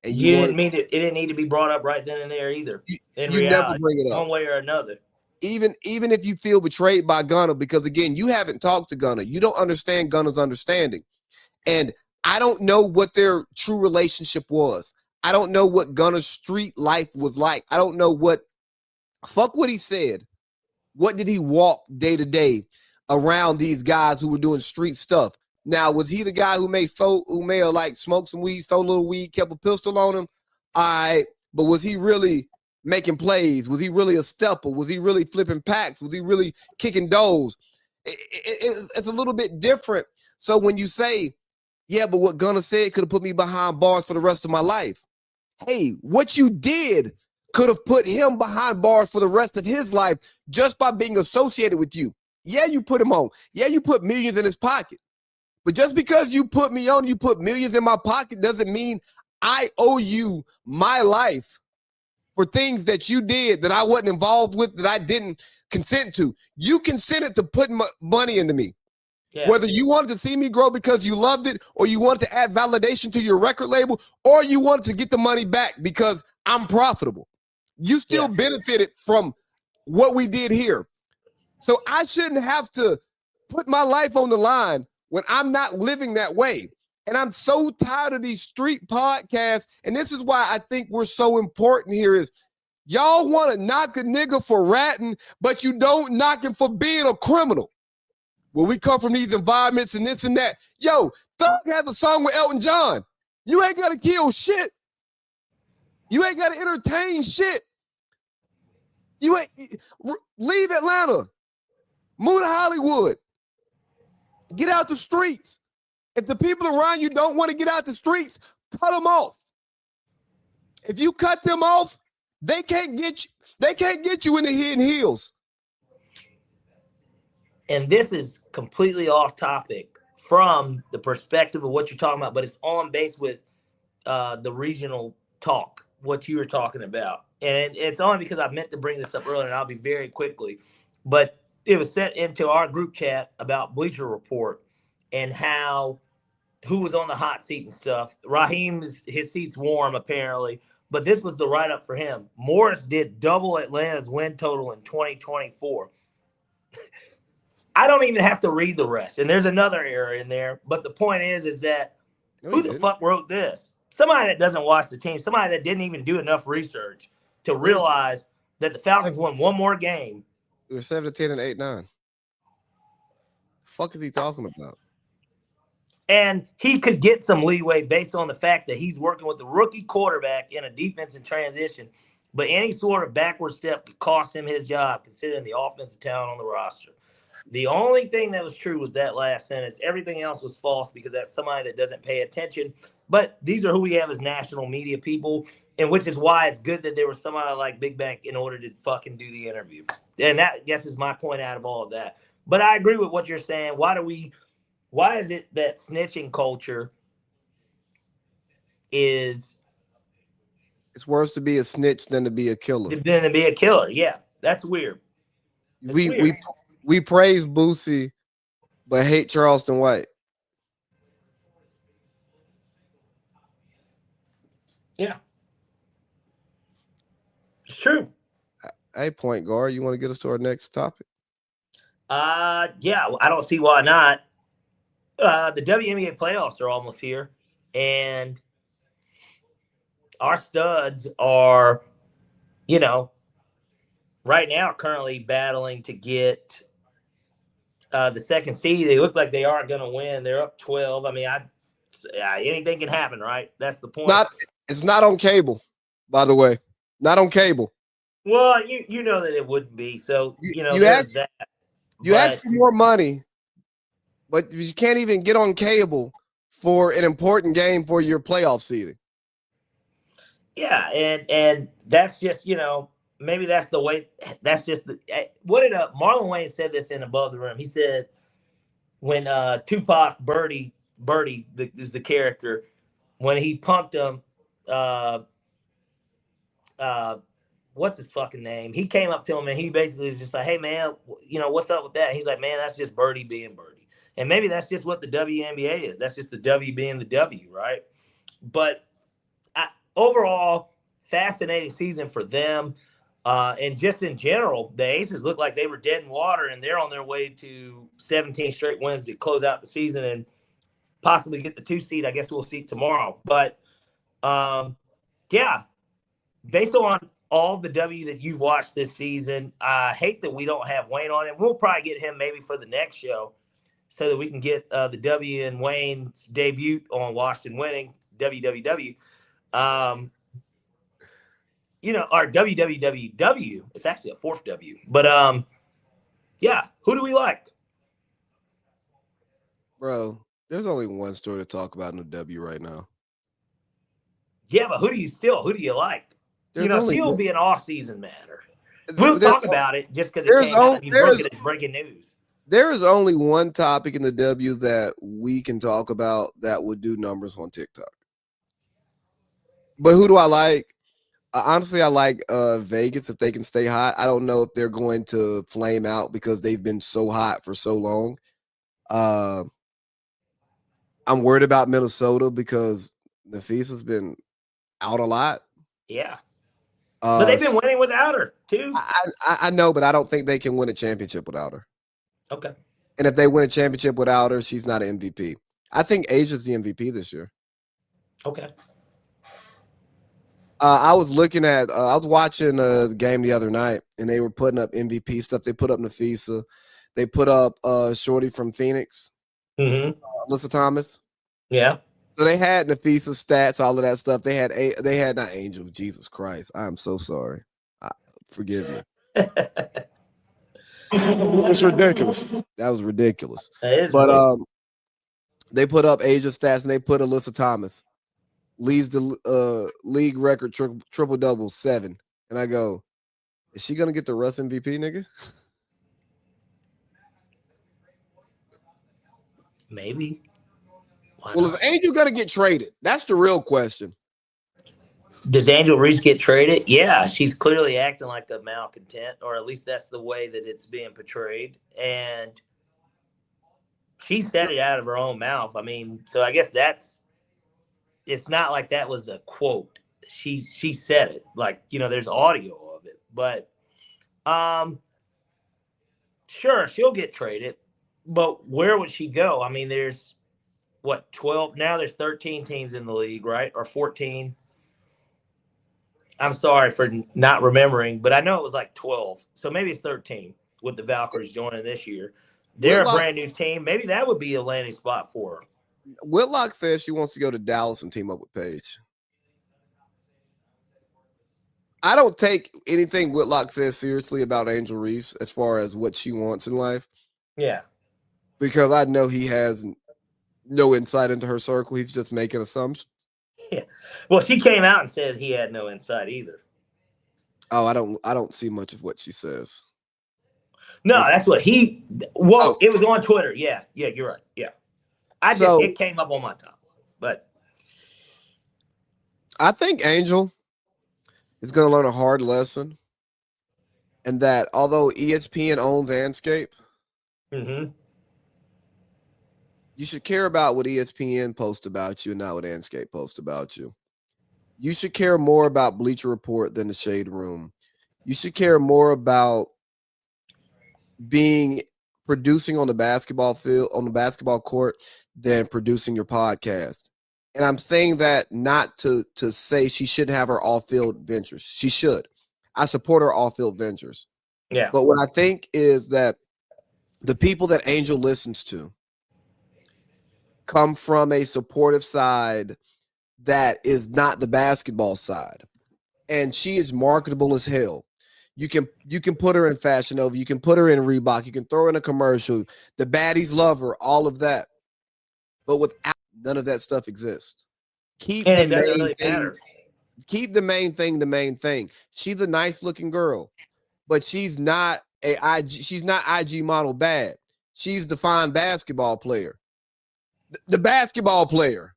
and you didn't mean it didn't need to be brought up right then and there either. In reality, never bring it up one way or another. Even if you feel betrayed by Gunna, because again, you haven't talked to Gunna, you don't understand Gunna's understanding. And I don't know what their true relationship was. I don't know what Gunna's street life was like. I don't know what he said. What did he walk day to day around these guys who were doing street stuff? Now, was he the guy who may have like smoked some weed, stole a little weed, kept a pistol on him? All right, but was he really making plays? Was he really a stepper? Was he really flipping packs? Was he really kicking doors? It's a little bit different. So when you say, yeah, but what Gunna said could have put me behind bars for the rest of my life. Hey, what you did could have put him behind bars for the rest of his life just by being associated with you. Yeah, you put him on. Yeah, you put millions in his pocket. But just because you put me on, you put millions in my pocket, doesn't mean I owe you my life for things that you did that I wasn't involved with, that I didn't consent to. You consented to put money into me. Yeah. Whether you wanted to see me grow because you loved it, or you wanted to add validation to your record label, or you wanted to get the money back because I'm profitable. You still benefited from what we did here. So I shouldn't have to put my life on the line when I'm not living that way. And I'm so tired of these street podcasts. And this is why I think we're so important here is y'all want to knock a nigga for ratting, but you don't knock him for being a criminal. Well, we come from these environments and this and that. Yo, Thug has a song with Elton John. You ain't got to kill shit. You ain't got to entertain shit. Leave Atlanta. Move to Hollywood. Get out the streets. If the people around you don't want to get out the streets, cut them off. If you cut them off, they can't get you. They can't get you in the hidden hills. And this is completely off topic from the perspective of what you're talking about, but it's on base with the regional talk, what you were talking about. And it's only because I meant to bring this up earlier, and I'll be very quickly. But it was sent into our group chat about Bleacher Report and who was on the hot seat and stuff. Raheem's his seat's warm apparently, but this was the write up for him. Morris did double Atlanta's win total in 2024. I don't even have to read the rest, and there's another error in there. But the point is that who the fuck wrote this? Somebody that doesn't watch the team, somebody that didn't even do enough research to realize that the Falcons won one more game. We were 7-10 and 8-9. The fuck is he talking about? And he could get some leeway based on the fact that he's working with the rookie quarterback in a defense in transition. But any sort of backward step could cost him his job, considering the offensive talent on the roster. The only thing that was true was that last sentence. Everything else was false because that's somebody that doesn't pay attention. But these are who we have as national media people, and which is why it's good that there was somebody like Big Bank in order to fucking do the interview. And that, I guess, is my point out of all of that. But I agree with what you're saying. Why is it that snitching culture is... It's worse to be a snitch than to be a killer. Yeah, that's weird. We praise Boosie, but hate Charleston White. Yeah. It's true. Hey, point guard, you want to get us to our next topic? Yeah, I don't see why not. The WNBA playoffs are almost here, and our studs are, right now currently battling to get the second seed. They look like they aren't going to win. They're up 12. I mean, anything can happen, right? That's the point. It's not on cable, by the way. Not on cable. Well, you know that it wouldn't be. So, you asked for more money, but you can't even get on cable for an important game for your playoff seeding. Yeah, and that's just, maybe that's the way. That's just Marlon Wayne said this in Above the Rim. He said when Tupac Birdie is the character, when he pumped him, what's his fucking name? He came up to him and he basically was just like, "Hey man, what's up with that?" And he's like, "Man, that's just Birdie being Birdie." And maybe that's just what the WNBA is. That's just the W being the W, right? But overall, fascinating season for them. And just in general, the Aces look like they were dead in water, and they're on their way to 17 straight wins to close out the season and possibly get the 2 seed. I guess we'll see tomorrow. But, yeah, based on all the W that you've watched this season, I hate that we don't have Wayne on it. We'll probably get him maybe for the next show so that we can get the W and Wayne's debut on Washington Winning, WWW. Our WWWW. It's actually a 4th W. But, yeah, who do we like? Bro, there's only one story to talk about in the W right now. Yeah, but who do you like? He'll be an off-season matter. We'll talk about it just because it came out. You broke it as breaking news. There is only one topic in the W that we can talk about that would do numbers on TikTok. But who do I like? Honestly, I like Vegas if they can stay hot. I don't know if they're going to flame out because they've been so hot for so long. I'm worried about Minnesota because Nafisa's been out a lot. Yeah. But they've been winning without her, too. I know, but I don't think they can win a championship without her. Okay. And if they win a championship without her, she's not an MVP. I think Asia's the MVP this year. Okay. I was watching the game the other night, and they were putting up MVP stuff. They put up Nafisa. They put up Shorty from Phoenix, Alyssa Thomas. Yeah. So they had Nafisa's stats, all of that stuff. They had not Angel. Jesus Christ, I'm so sorry. Forgive me. It's ridiculous. That was ridiculous. That is but ridiculous. They put up Asia's stats, and they put Alyssa Thomas. Leads the league record triple double 7. And I go, is she gonna get the Russ MVP, nigga? Maybe. Well, is Angel gonna get traded? That's the real question. Does Angel Reese get traded? Yeah, she's clearly acting like a malcontent, or at least that's the way that it's being portrayed. And she said it out of her own mouth. I mean, so I guess it's not like that was a quote. She said it. Like, there's audio of it. But sure, she'll get traded. But where would she go? I mean, there's 12? Now there's 13 teams in the league, right? Or 14. I'm sorry for not remembering, but I know it was like 12. So maybe it's 13 with the Valkyries joining this year. They're a brand new team. Maybe that would be a landing spot for her. Whitlock says she wants to go to Dallas and team up with Paige. I don't take anything Whitlock says seriously about Angel Reese as far as what she wants in life. Yeah. Because I know he has no insight into her circle. He's just making assumptions. Yeah. Well, she came out and said he had no insight either. Oh, I don't see much of what she says. No, that's what it was on Twitter. Yeah, you're right. Yeah. It came up on my top. But I think Angel is going to learn a hard lesson. And that although ESPN owns Anscape, you should care about what ESPN posts about you and not what Anscape posts about you. You should care more about Bleacher Report than the Shade Room. You should care more about producing on the basketball field, on the basketball court, than producing your podcast. And I'm saying that not to say she shouldn't have her off-field ventures. She should. I support her off-field ventures. Yeah. But what I think is that the people that Angel listens to come from a supportive side that is not the basketball side. And she is marketable as hell. You can put her in Fashion Nova. You can put her in Reebok. You can throw her in a commercial. The baddies love her, all of that. But without none of that stuff exists. Keep the main thing the main thing. She's a nice looking girl, but she's not IG model bad. She's the fine basketball player. The basketball player.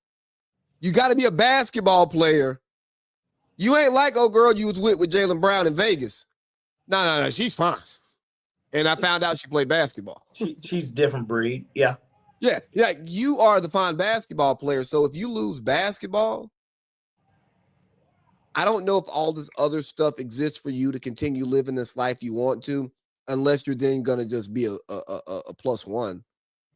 You got to be a basketball player. You ain't like old girl you was with Jaylen Brown in Vegas. No, she's fine. And I found out she played basketball. She's a different breed. Yeah. Yeah. You are the fine basketball player. So if you lose basketball, I don't know if all this other stuff exists for you to continue living this life you want to, unless you're then going to just be a plus one.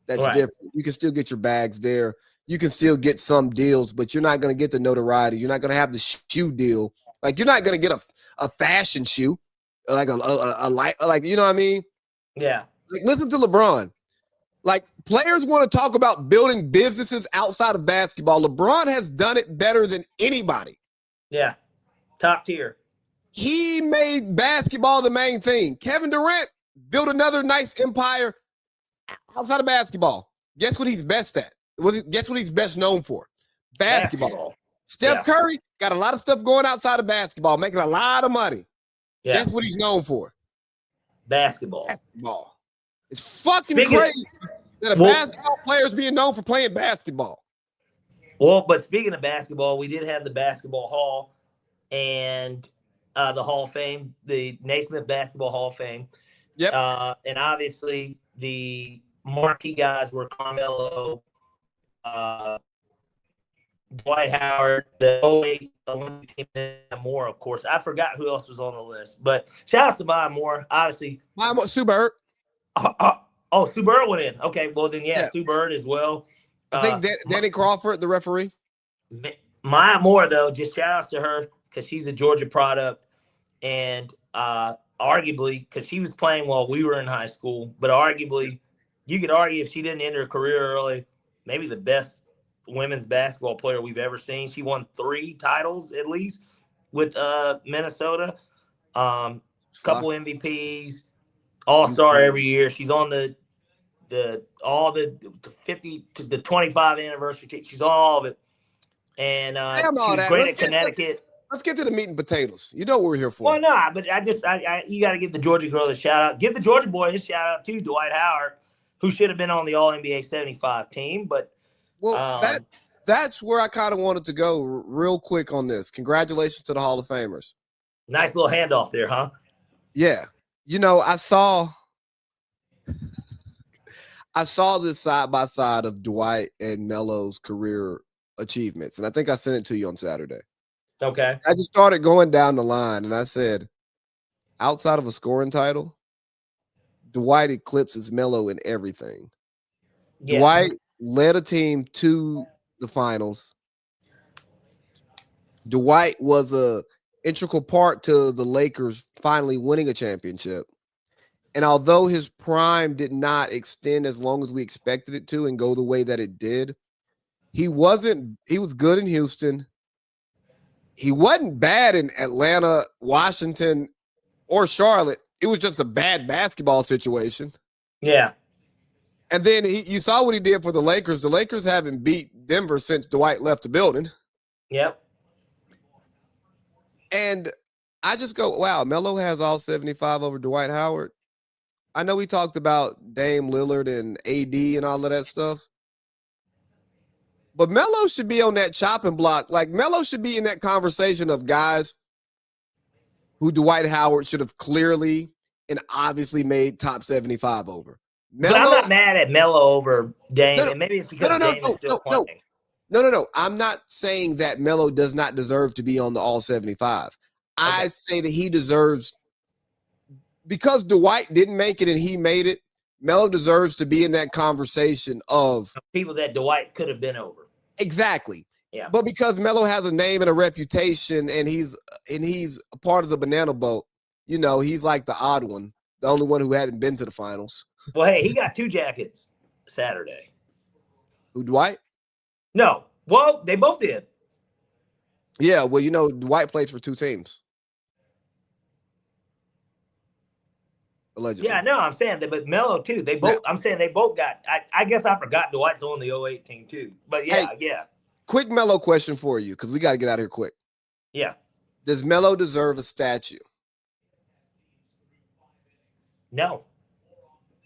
That's right. Different. You can still get your bags there. You can still get some deals, but you're not going to get the notoriety. You're not going to have the shoe deal. Like, you're not going to get a fashion shoe, like a light, like, you know what I mean? Yeah. Like, listen to LeBron. Like, players want to talk about building businesses outside of basketball. LeBron has done it better than anybody. Yeah. Top tier. He made basketball the main thing. Kevin Durant built another nice empire outside of basketball. Guess what he's best at? Guess what he's best known for? Basketball. Steph Curry got a lot of stuff going outside of basketball, making a lot of money. Yeah. Guess what he's known for? Basketball. It's fucking crazy that a basketball player is being known for playing basketball. Well, but speaking of basketball, we did have the Basketball Hall and the Hall of Fame, the Naismith Basketball Hall of Fame. Yep. And obviously the marquee guys were Carmelo, Dwight Howard, the 08 Olympic team, and more, of course. I forgot who else was on the list, but shout out to Maya Moore, obviously. Sue Bird. Sue Bird went in. Okay, well then, Sue Bird as well. I think Danny Crawford, the referee. Maya Moore, though, just shout outs to her because she's a Georgia product, and arguably, because she was playing while we were in high school, but arguably, you could argue if she didn't end her career early, maybe the best women's basketball player we've ever seen. She won 3 titles at least with Minnesota. Couple MVPs, All-Star every year. She's on the 50 to the 25 anniversary. She's on all of it. And she's great at Connecticut. Let's get to the meat and potatoes. You know what we're here for. Well, no, but you got to give the Georgia girl a shout out. Give the Georgia boy a shout out too, Dwight Howard, who should have been on the All NBA 75 team. But that's where I kind of wanted to go real quick on this. Congratulations to the Hall of Famers. Nice little handoff there, huh? Yeah. You know, I saw this side by side of Dwight and Melo's career achievements, and I think I sent it to you on Saturday. Okay. I just started going down the line, and I said, outside of a scoring title, Dwight eclipses Melo in everything. Yeah. Dwight led a team to the finals. Dwight was a integral part to the Lakers finally winning a championship. And although his prime did not extend as long as we expected it to and go the way that it did, he was good in Houston. He wasn't bad in Atlanta, Washington, or Charlotte. It was just a bad basketball situation. Yeah. And then you saw what he did for the Lakers. The Lakers haven't beat Denver since Dwight left the building. Yep. And I just go, wow, Melo has all 75 over Dwight Howard. I know we talked about Dame Lillard and AD and all of that stuff. But Melo should be on that chopping block. Like, Melo should be in that conversation of guys who Dwight Howard should have clearly and obviously made top 75 over. But I'm not mad at Melo over Dame, and maybe it's because Dame is still playing. No. I'm not saying that Melo does not deserve to be on the all 75. Okay. I say that he deserves, because Dwight didn't make it and he made it, Melo deserves to be in that conversation of people that Dwight could have been over. Exactly. Yeah. But because Melo has a name and a reputation and he's a part of the banana boat, you know, he's like the odd one, the only one who hadn't been to the finals. Well, hey, he got 2 jackets Saturday. Who, Dwight? No. Well, they both did. Yeah, well, you know, Dwight plays for 2 teams. Allegedly. Yeah, no, I'm saying that, but Melo too. They both. Yeah. I'm saying they both got. I guess I forgot Dwight's on the 08 team too. But yeah, yeah. Quick Melo question for you, because we got to get out of here quick. Yeah. Does Melo deserve a statue? No.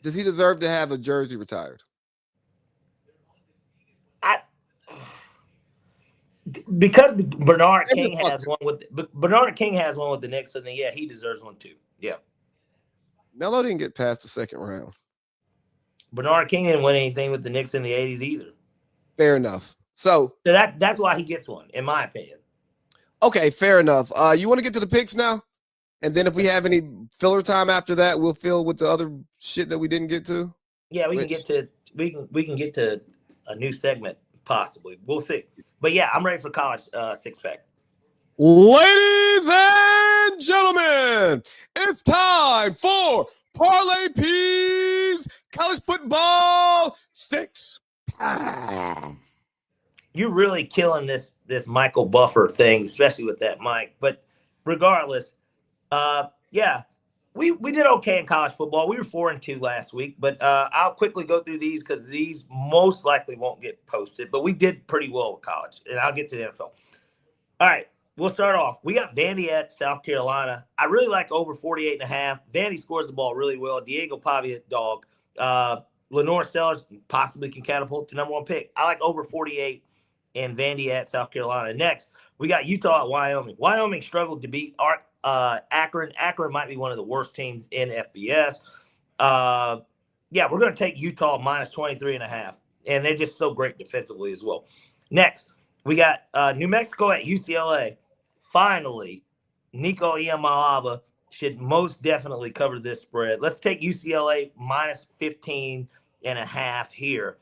Does he deserve to have a jersey retired? Because Bernard King has one with the Knicks, and then yeah, he deserves one too. Yeah. Melo didn't get past the second round. Bernard King didn't win anything with the Knicks in the 80s either. Fair enough. So that's why he gets one, in my opinion. Okay, fair enough. You want to get to the picks now? And then if we have any filler time after that, we'll fill with the other shit that we didn't get to. Yeah, we can get to a new segment possibly. We'll see. But yeah, I'm ready for college 6-pack. Ladies and gentlemen, it's time for Parlay Peeps College Football 6-pack. You're really killing this Michael Buffer thing, especially with that mic. But regardless, yeah, we did okay in college football. We were 4-2 last week, but I'll quickly go through these because these most likely won't get posted. But we did pretty well with college, and I'll get to the NFL. All right. We'll start off. We got Vandy at South Carolina. I really like over 48.5. Vandy scores the ball really well. Diego Pavia, dog. Lenore Sellers possibly can catapult to number 1 pick. I like over 48 and Vandy at South Carolina. Next, we got Utah at Wyoming. Wyoming struggled to beat Akron. Akron might be one of the worst teams in FBS. Yeah, we're going to take Utah minus 23.5. And they're just so great defensively as well. Next, we got New Mexico at UCLA. Finally, Nico Iamaleava should most definitely cover this spread. Let's take UCLA minus 15.5 here.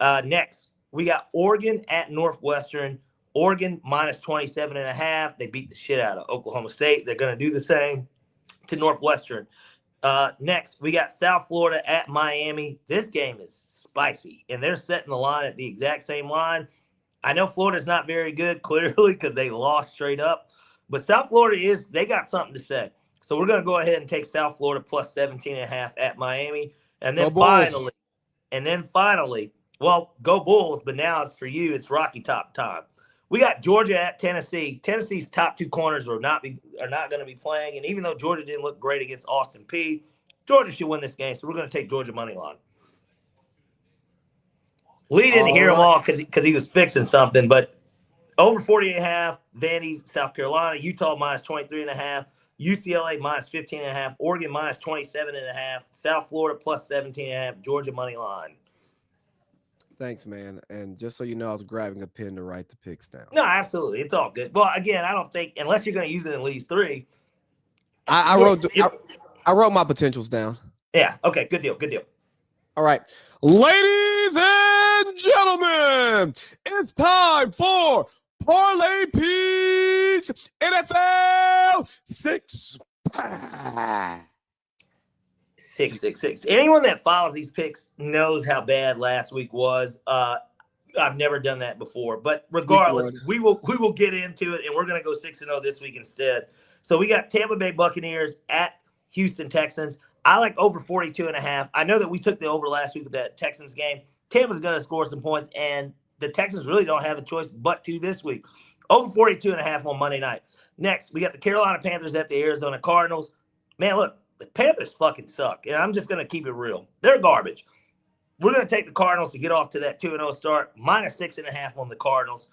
Next, we got Oregon at Northwestern. Oregon minus 27.5. They beat the shit out of Oklahoma State. They're going to do the same to Northwestern. Next, we got South Florida at Miami. This game is spicy, and they're setting the line at the exact same line. I know Florida's not very good, clearly, because they lost straight up. But South Florida they got something to say. So we're going to go ahead and take South Florida plus 17.5 at Miami. And then finally, well, go Bulls, but now it's for you. It's Rocky Top time. We got Georgia at Tennessee. Tennessee's top 2 corners are not going to be playing. And even though Georgia didn't look great against Austin Peay, Georgia should win this game. So we're going to take Georgia money line. Lee didn't hear them right. all because he was fixing something, but over 40.5, Vandy, South Carolina, Utah minus 23.5, UCLA minus 15.5, Oregon minus 27.5, South Florida plus 17.5, Georgia money line. Thanks, man. And just so you know, I was grabbing a pen to write the picks down. No, absolutely. It's all good. Well, again, I don't think, unless you're going to use it in least 3. I wrote my potentials down. Yeah. Okay. Good deal. Good deal. All right. Ladies and gentlemen, it's time for Parlay Pete's NFL 6-pack. 666. Anyone that follows these picks knows how bad last week was. I've never done that before, but regardless, we will get into it, and we're going to go 6-0 this week instead. So we got Tampa Bay Buccaneers at Houston Texans. I like over 42.5. I know that we took the over last week with that Texans game. Tampa's going to score some points, and the Texans really don't have a choice but to this week. Over 42.5 on Monday night. Next, we got the Carolina Panthers at the Arizona Cardinals. Man, look, the Panthers fucking suck, and I'm just going to keep it real. They're garbage. We're going to take the Cardinals to get off to that 2-0 start, minus 6.5 on the Cardinals.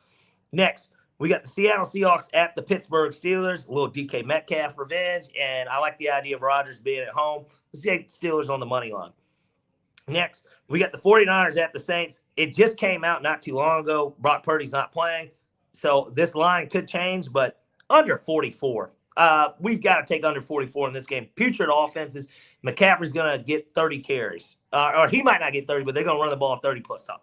Next, we got the Seattle Seahawks at the Pittsburgh Steelers, a little DK Metcalf revenge, and I like the idea of Rodgers being at home. Let's take the Steelers on the money line. Next, we got the 49ers at the Saints. It just came out not too long ago. Brock Purdy's not playing, so this line could change, but under 44. We've got to take under 44 in this game. Putrid offenses. McCaffrey's going to get 30 carries. Or he might not get 30, but they're going to run the ball 30-plus times.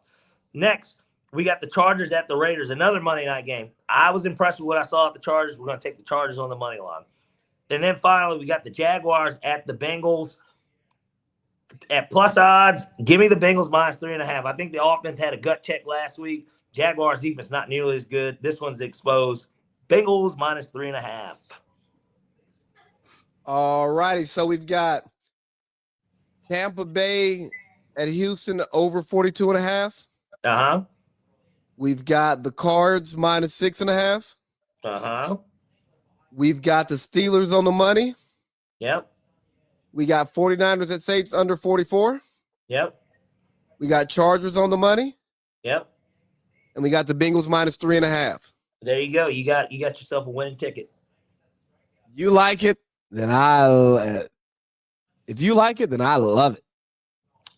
Next, we got the Chargers at the Raiders, another Monday night game. I was impressed with what I saw at the Chargers. We're going to take the Chargers on the money line. And then finally, we got the Jaguars at the Bengals at plus odds. Give me the Bengals minus 3.5. I think the offense had a gut check last week. Jaguars defense not nearly as good. This one's exposed. Bengals minus 3.5. All righty. So we've got Tampa Bay at Houston over 42.5. Uh-huh. We've got the Cards minus 6.5. Uh-huh. We've got the Steelers on the money. Yep. We got 49ers at Saints under 44. Yep. We got Chargers on the money. Yep. And we got the Bengals minus 3.5. There you go. You got yourself a winning ticket. You like it, then if you like it, then I love it.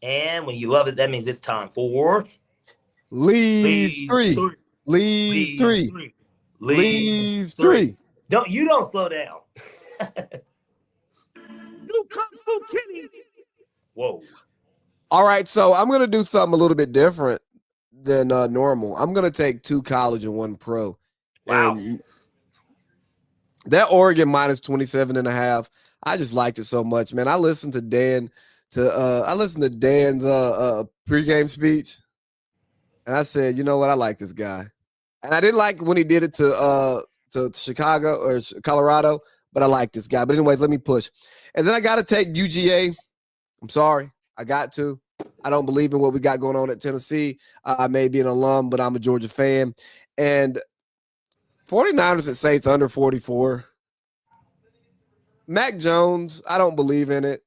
And when you love it, that means it's time for Leads three. Don't slow down. New Kung Fu Kitty. Whoa. All right, so I'm gonna do something a little bit different than normal. I'm gonna take 2 college and 1 pro. Wow. And that Oregon minus 27.5. I just liked it so much, man. I listened to Dan's pregame speech, and I said, you know what, I like this guy. And I didn't like when he did it to Chicago or Colorado, but I like this guy. But anyways, let me push. And then I got to take UGA. I'm sorry, I got to. I don't believe in what we got going on at Tennessee. I may be an alum, but I'm a Georgia fan. And 49ers at Saints under 44. Mac Jones, I don't believe in it.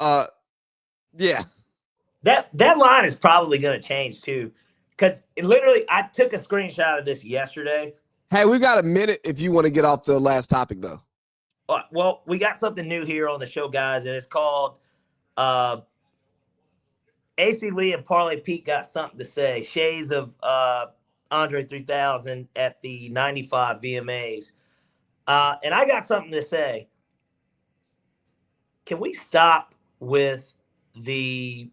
Yeah. That line is probably going to change too, because literally I took a screenshot of this yesterday. Hey, we got a minute if you want to get off to the last topic, though. Well, we got something new here on the show, guys, and it's called AC Lee and Parlay Pete got something to say. Shades of Andre 3000 at the 95 VMAs. And I got something to say. Can we stop with the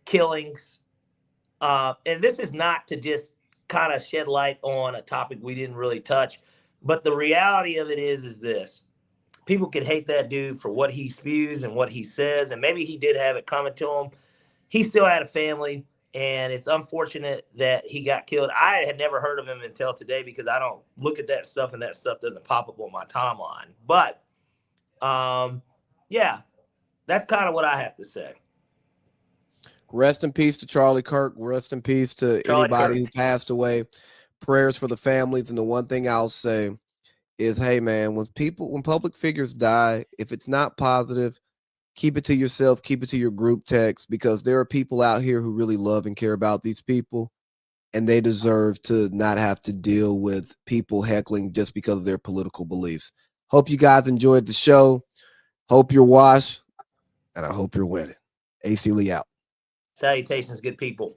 killings? And this is not to just kind of shed light on a topic we didn't really touch, but the reality of it is this. People could hate that dude for what he spews and what he says, and maybe he did have it coming to him. He still had a family, and it's unfortunate that he got killed. I had never heard of him until today because I don't look at that stuff, and that stuff doesn't pop up on my timeline. But, yeah, that's kind of what I have to say. Rest in peace to Charlie Kirk. Rest in peace to anybody who passed away. Prayers for the families. And the one thing I'll say is, hey, man, when public figures die, if it's not positive, keep it to yourself, keep it to your group text, because there are people out here who really love and care about these people, and they deserve to not have to deal with people heckling just because of their political beliefs. Hope you guys enjoyed the show. Hope you're washed, and I hope you're winning. AC Lee out. Salutations, good people.